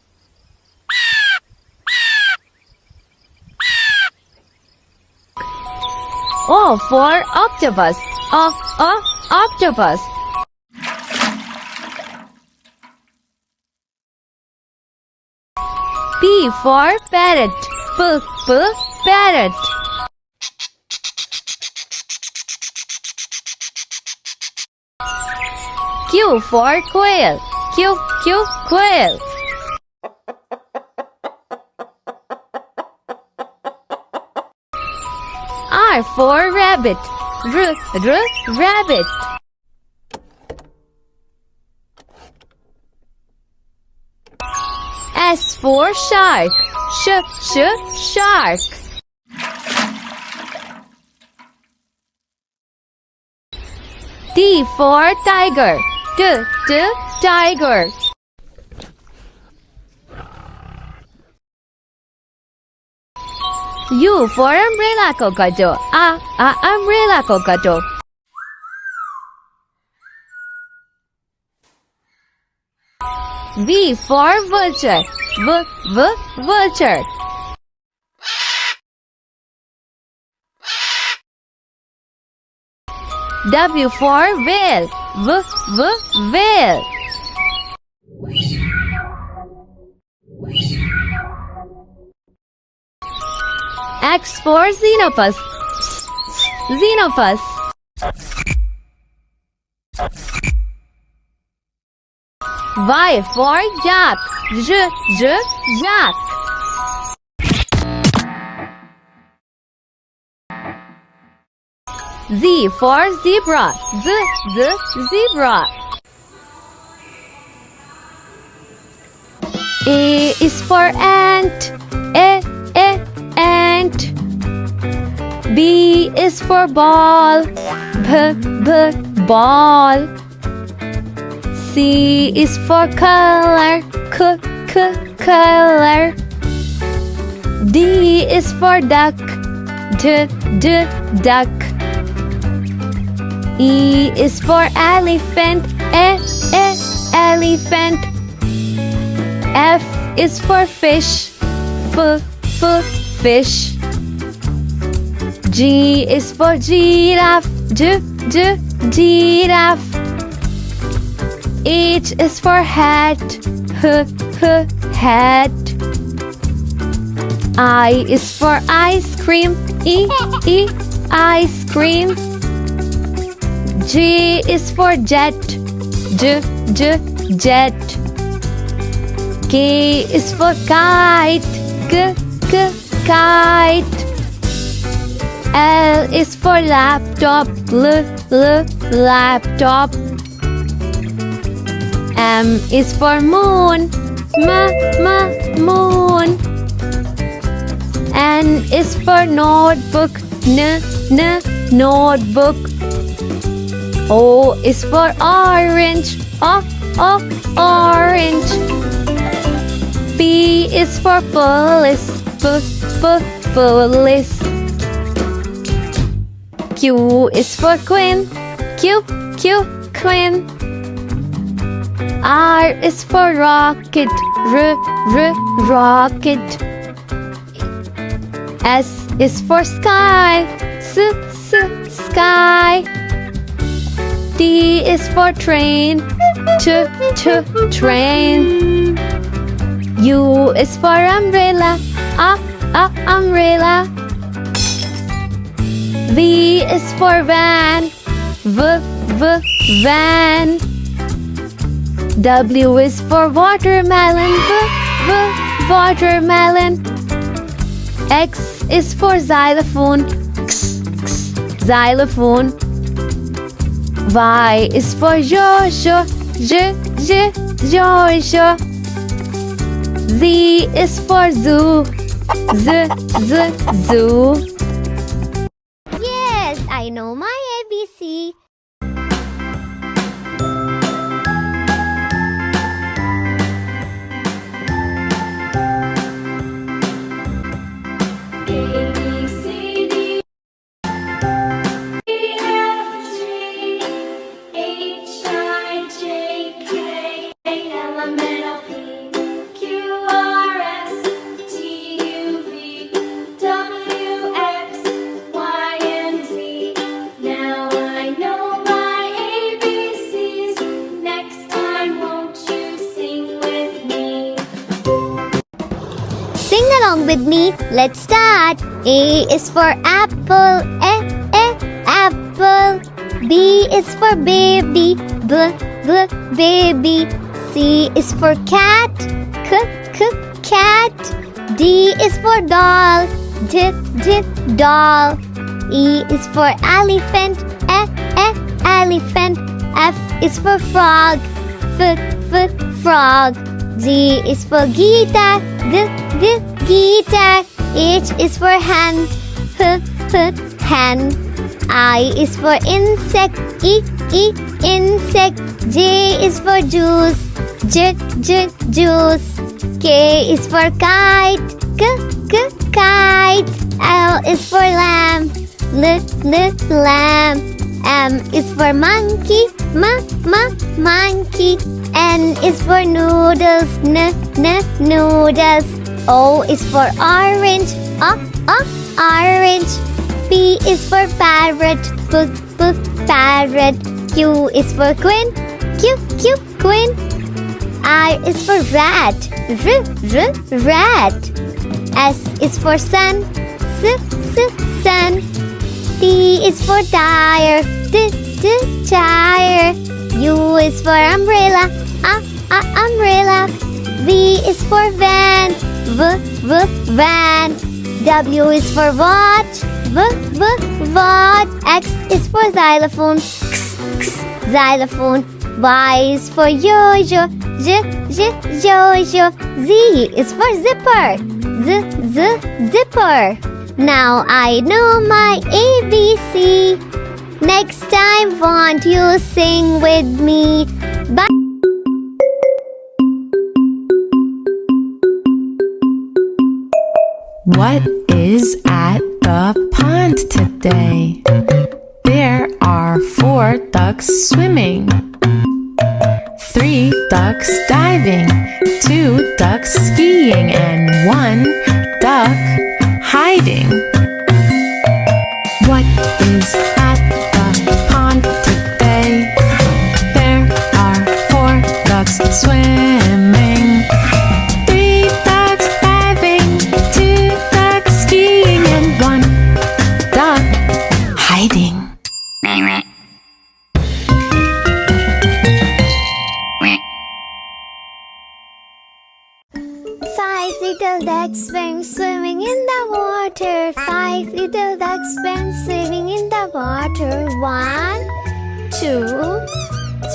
O for octopus. Octopus. P for parrot. Parrot. Q for quail. Quail. R for rabbit. Rabbit. S for shark. Shark. T for tiger. Tiger. U for umbrella cockatoo. Umbrella cockatoo. V for vulture. Vulture. W for whale. Whale. X for xenopus. Y for yak. Yak. Z for zebra. Zebra. A is for ant. Ant. B is for ball. Ball. C is for color. Color. D is for duck. Duck. E is for elephant. Elephant. F is for fish. Fish. G is for giraffe. Giraffe. H is for hat. Hat. I is for ice cream. Ice cream. J is for jet. Jet. K is for kite. Kite. L is for laptop. Laptop. M is for moon. Moon. N is for notebook. Notebook. O is for orange. Orange. P is for police. Police. Q is for queen. Queen. R is for rocket. Rocket. S is for sky. Sky. T is for train. Train. U is for umbrella. Umbrella. V is for van. Van. W is for watermelon. Watermelon. X is for xylophone. Xylophone. Y is for Jojo. Jojo. Z is for zoo. Zoo. Yes, I know my ABC. along with me. Let's start. A is for apple. Apple. B is for baby. Baby. C is for cat. Cat. D is for doll. Doll. E is for elephant. Elephant. F is for frog. Frog. G is for guitar. Guitar. H is for hen. Hen. I is for insect. Insect. J is for juice. Juice. K is for kite. Kite. L is for lamb. Lamb. M is for monkey. Monkey. N is for noodles. Noodles. O is for orange. Orange. P is for parrot. Parrot. Q is for queen. Queen. R is for rat. Rat. S is for sun. Sun. T is for tire. Tire. U is for umbrella. Umbrella. V is for van. Van. W is for watch. Watch. X is for xylophone. Xylophone. Y is for yo-yo. Yo-yo. Z is for zipper. Zipper. Now I know my ABC. Next time, won't you sing with me? Bye. What is at the pond today? There are 4 ducks swimming, 3 ducks diving, 2 ducks skiing, and 1 duck hiding. What is at the pond today? There are 4 ducks swimming, 3 ducks diving, 2 ducks skiing, and 1 duck hiding. 5 little ducks went swimming in the water. 5 little ducks went swimming in the water. 1, 2,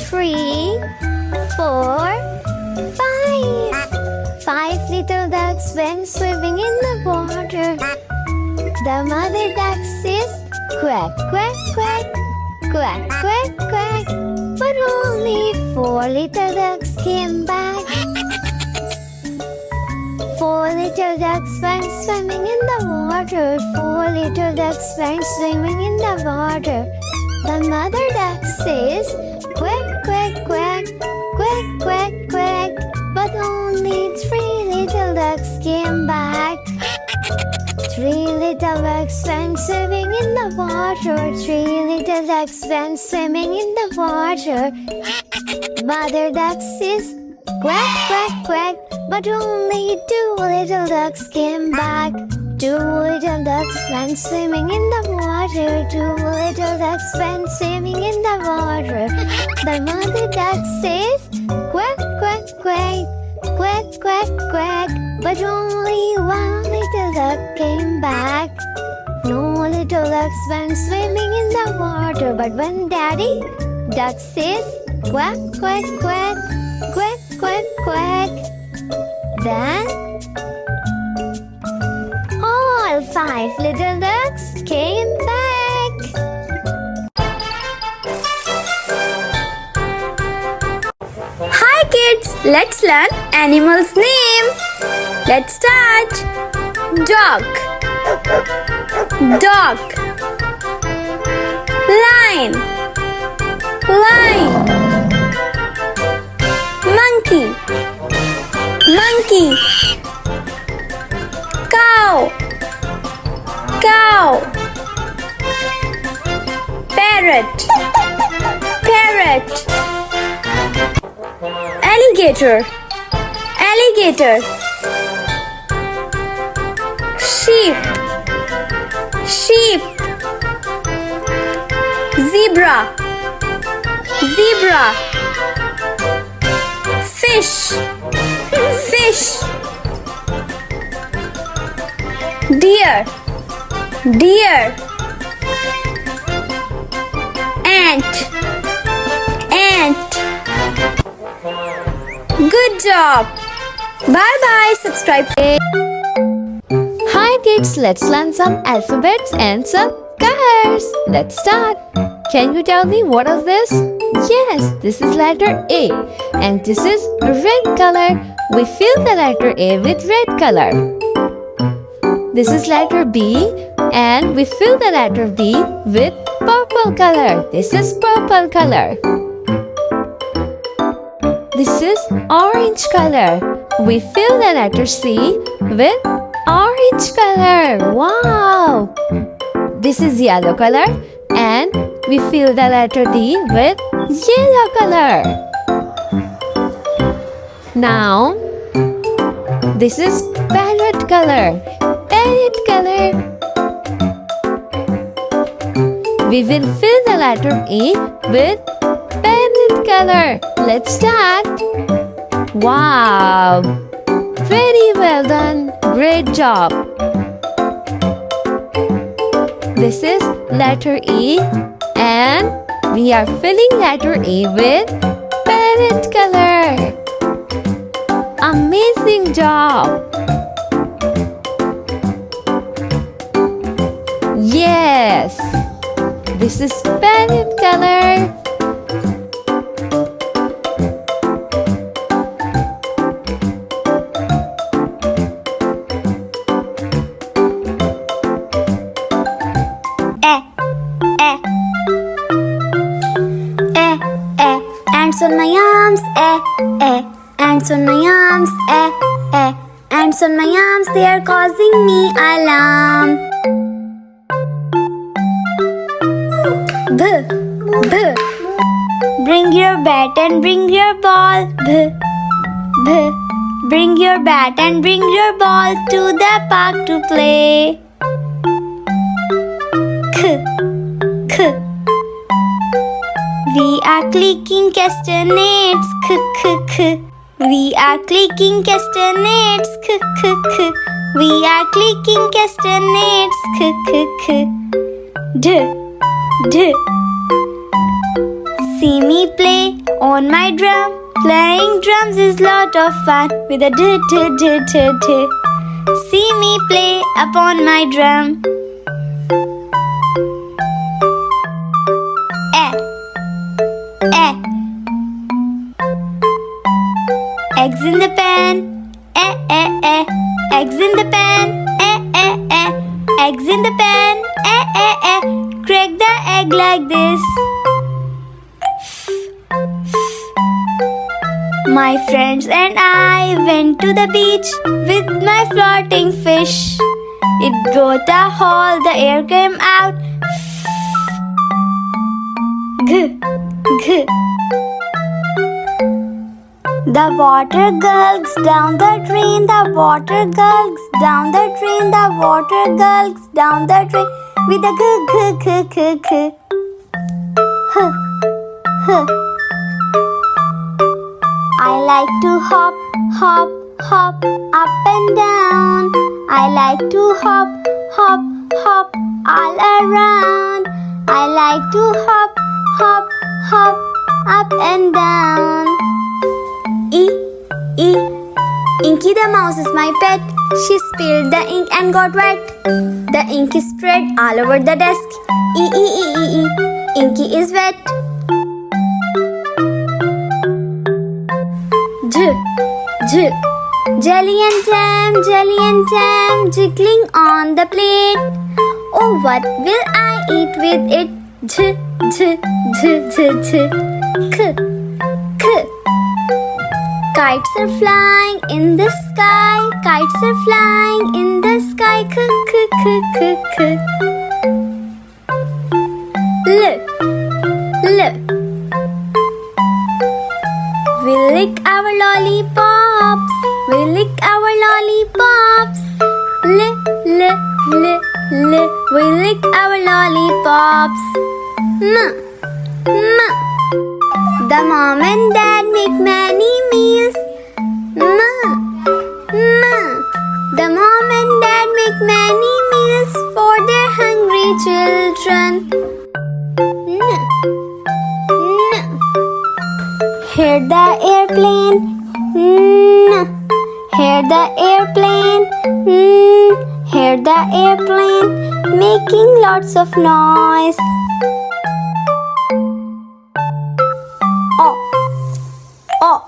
3, 4, 5. 5 little ducks went swimming in the water. The mother duck says, quack, quack, quack, quack, quack, quack. But only 4 little ducks came back. 4 little ducks went swimming in the water. 4 little ducks went swimming in the water. The mother duck says, quack, quack, quack, quack, quack, quack. But only 3 little ducks came back. 3 little ducks went swimming in the water. 3 little ducks went swimming in the water. Mother duck says, quack, quack, quack. But only 2 little ducks came back. 2 little ducks went swimming in the water. 2 little ducks went swimming in the water. The mother duck says, quack, quack, quack, quack, quack, quack. But only 1 little duck came back. No little ducks went swimming in the water. But when Daddy duck says, quack, quack, quack, quack, quack, quack, then all 5 little ducks came back. Hi kids, let's learn animals' name. Let's start. Dog. Dog. Lion. Lion. Monkey. Monkey. Cow. Cow. Parrot. Parrot. Alligator. Alligator. sheep, sheep. Zebra, zebra. Fish, fish. Deer, deer. Ant, ant. Good job. Bye bye. Subscribe. Hi kids, let's learn some alphabets and some colors. Let's start. Can you tell me what is this? Yes, this is letter A and this is red color. We fill the letter A with red color. This is letter B and we fill the letter B with purple color. This is purple color. This is orange color. We fill the letter C with orange color. Wow! This is yellow color and we fill the letter D with yellow color. Now, this is parrot color. Parrot color. We will fill the letter E with parrot color. Let's start. Wow! Very well done. Great job. This is letter E and we are filling letter E with parrot color. Amazing job. Yes. This is parrot color. Ants on my arms, ants on my arms, ants on my arms, they are causing me alarm. B, b. Bring your bat and bring your ball. B, b. Bring your bat and bring your ball to the park to play. K, k. We are clicking castanets, k k k. We are clicking castanets, k k k. We are clicking castanets, k k k. D, d. See me play on my drum. Playing drums is lot of fun with a d d d d d. See me play upon my drum. Eggs in the pan, eggs in the pan, eggs in the pan, crack the egg like this. My friends and I went to the beach with my floating fish. It got a hole, the air came out. G, g. The water gurgles down the drain, the water gurgles down the drain, the water gurgles down the drain with a g g g g g. H, h. I like to hop, hop, hop up and down. I like to hop, hop, hop all around. I like to hop, hop, hop up and down. E, E. Inky the mouse is my pet. She spilled the ink and got wet. The ink is spread all over the desk. E, E, E, E, E. Inky is wet. J, J. Jelly and jam, jiggling on the plate. Oh, what will I eat with it? J, J, J, J, J. K, K. Kites are flying in the sky. Kites are flying in the sky. K, K, K, K, K. L, L. We lick our lollipops. We lick our lollipops. L, We lick our lollipops. The mom and dad make many meals. The mom and dad make many meals for their hungry children. Hear the airplane. Hear the airplane. Hear the airplane making lots of noise. Oh.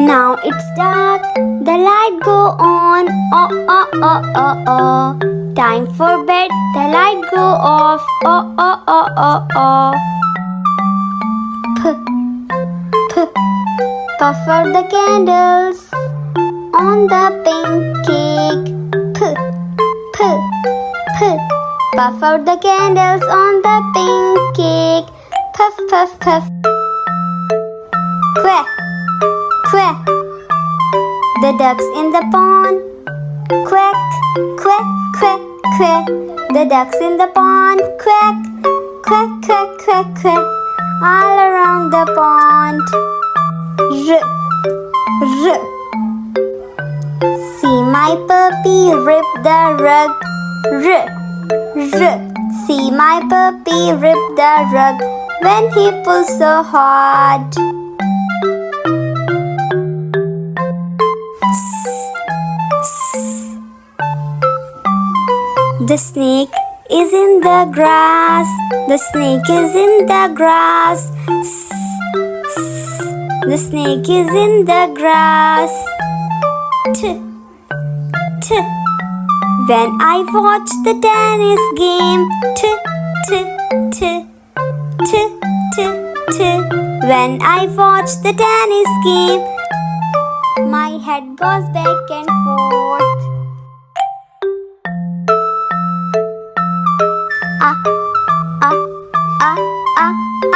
Now it's dark, the light go on. Oh. Time for bed, the light go off. Oh. Puff out the candles on the pink cake. Puff out the candles on the pink cake. Puff. Quack. The ducks in the pond. Quack. The ducks in the pond. Quack. All around the pond. See my puppy rip the rug. See my puppy rip the rug when he pulls so hard. The snake is in the grass. The snake is in the grass. The snake is in the grass. When I watch the tennis game. When I watch the tennis game, my head goes back and forth.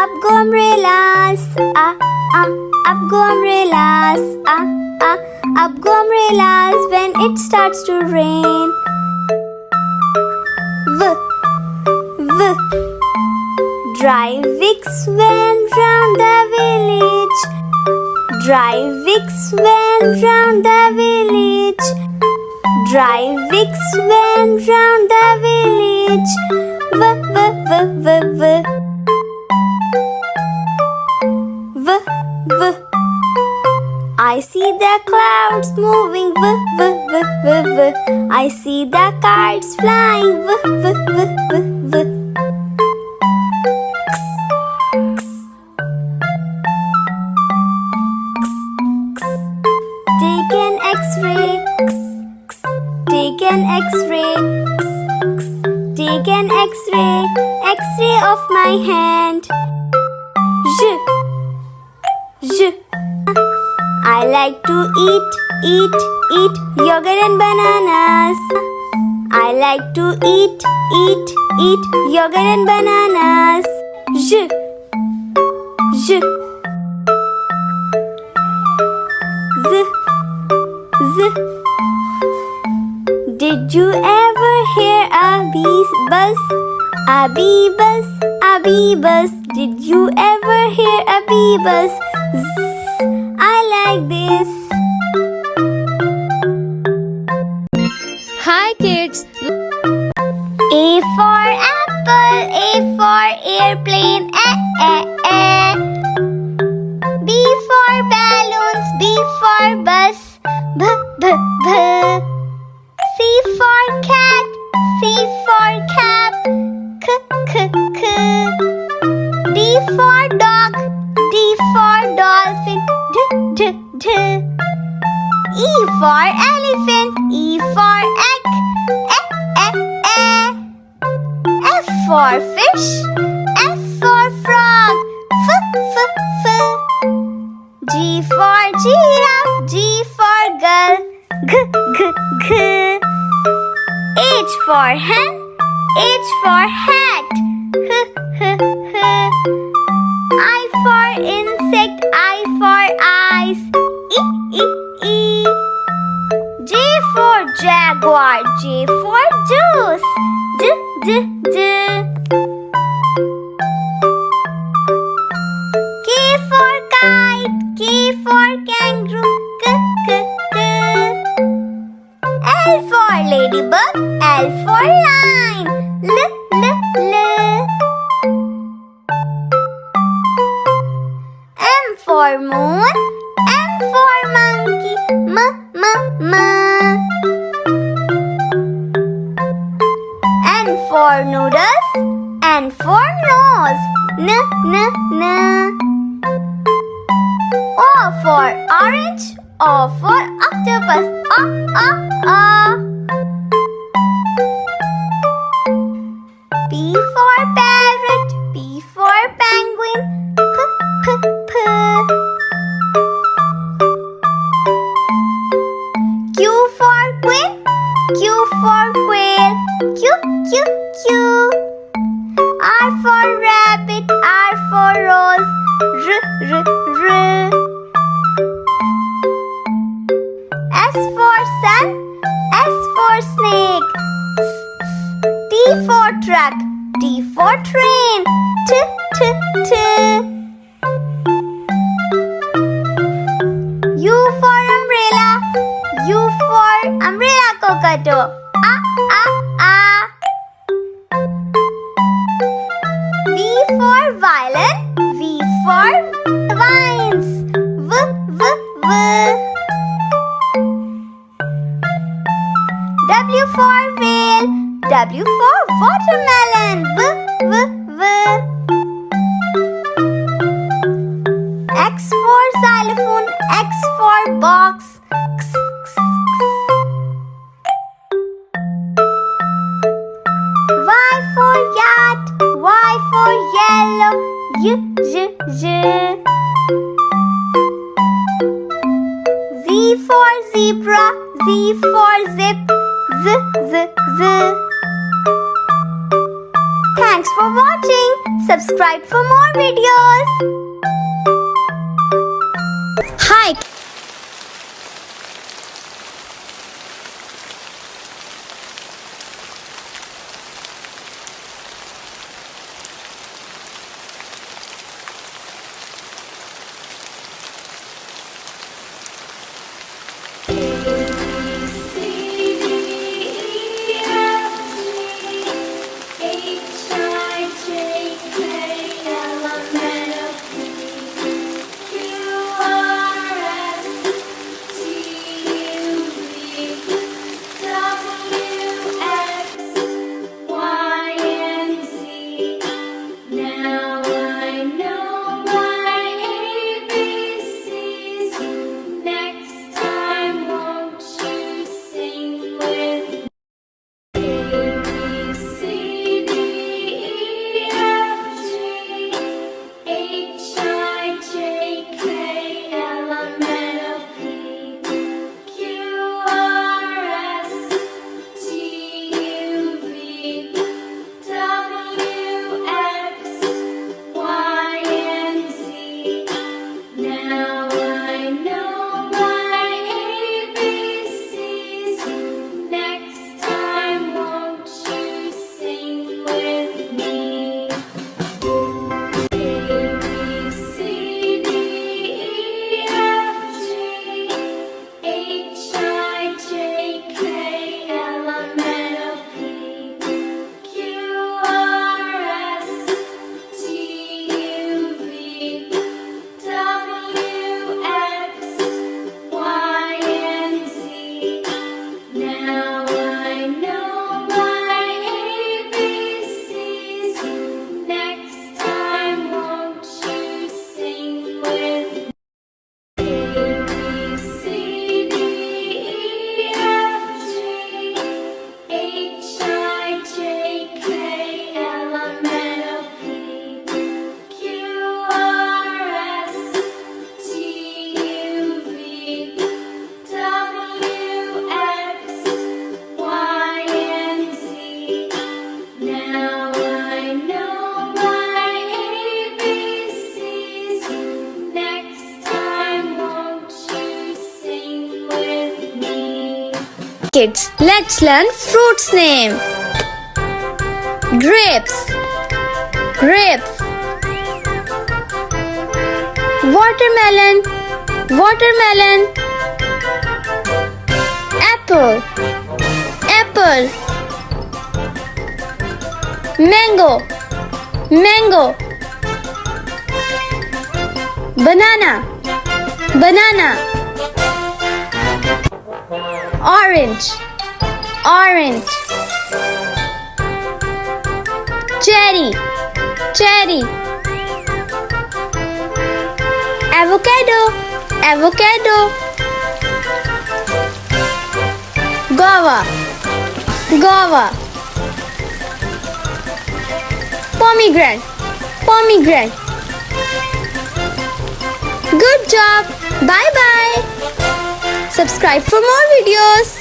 Up go umbrellas. Up go umbrellas. Up go umbrellas when it starts to rain. Dry wicks went round the village. Dry wicks went round the village. Dry wicks went round the village. I see the clouds moving. I see the kites flying. Take an X-ray. Take an X-ray. Take an X-ray. X-ray of my hand. I like to eat yogurt and bananas. I like to eat yogurt and bananas. Did you ever hear a bee buzz? A bee buzz, a bee buzz. Did you ever hear a bee buzz? I like this. Hi kids. A for apple, A for airplane, B for balloons, B for bus, b. C for cat, C for cap, k. D for dog, D for dolphin, d. E for elephant, E for egg, F for fish, F for frog, f. G for giraffe, G for girl, g. H for hen, H for hat, h. I for insect, I for eyes, e. J for jaguar. J for juice. D. K for kite. K for kangaroo. K. L for ladybug. L for lion. L. M for moon. M for monkey. M. N for noodles. N for nose. N. O for orange. O for octopus. O. P for parrot. P for penguin. P. Q for queen. Q for quail. Q. R for rabbit. R for rose. R. S for sun. S for snake. T for truck. T for train. T. U for umbrella. U for umbrella cockatoo. A. V for violin. V for vines. V. W for whale. W for watermelon. V. X for xylophone. X for box. X. Y for yacht. Y for yellow. Y. Z for zebra. Z for zip. Z. Thanks for watching. Subscribe for more videos. Hi. H-I-J-K-L-M-N-O-P Q-R-S kids, let's learn fruits name. Grapes, grapes. Watermelon, watermelon. Apple, apple. Mango, mango. Banana, banana. Orange, orange. Cherry, cherry. Avocado, avocado. Guava, guava. Pomegranate, pomegranate. Good job. Bye bye. Subscribe for more videos.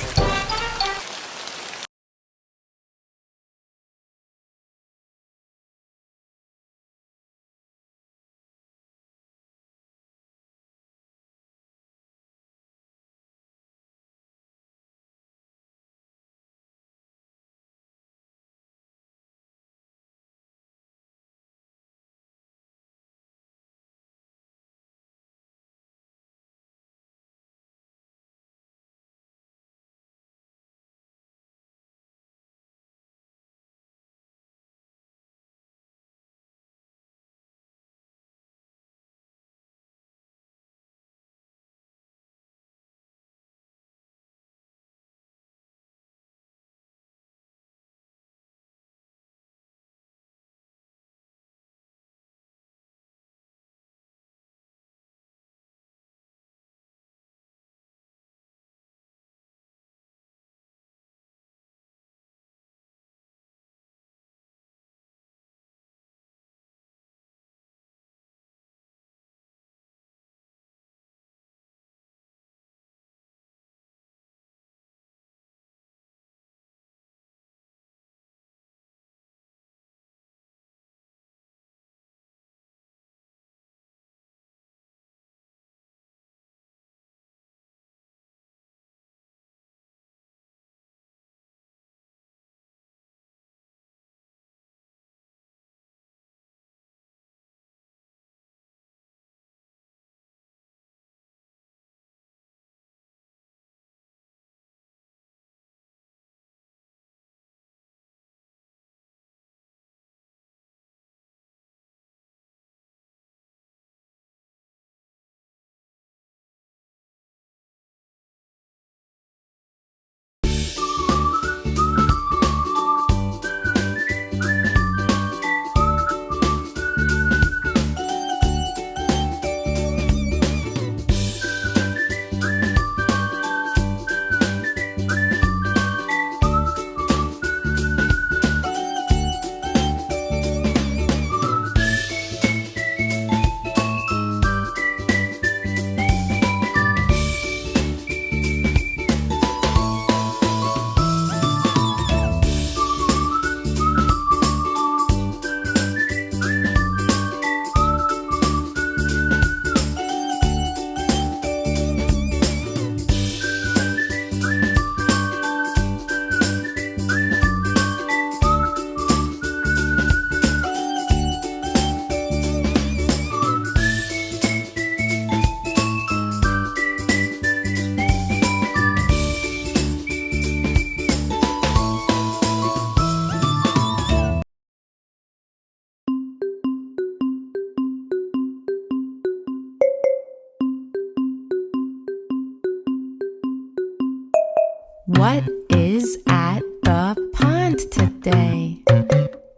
What is at the pond today?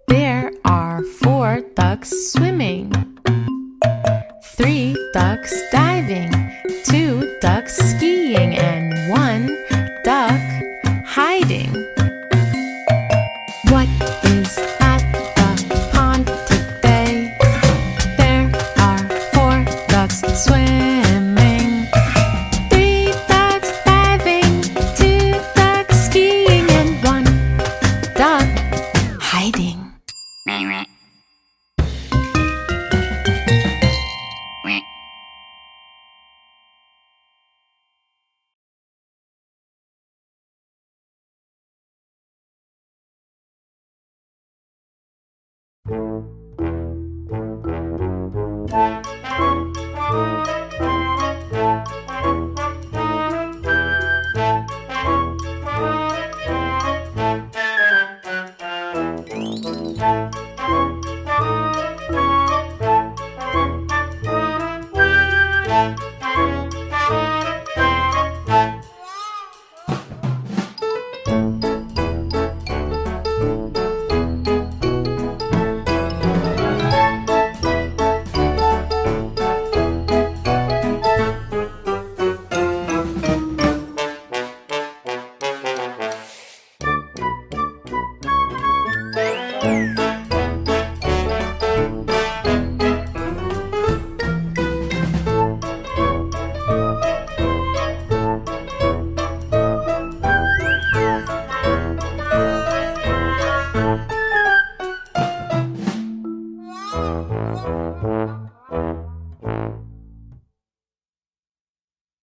There are 4 ducks swimming, 3 ducks diving, 2 ducks skiing, and 1 duck hiding. What is at the pond today? There are 4 ducks swimming, 3 ducks diving, 2 ducks skiing, Q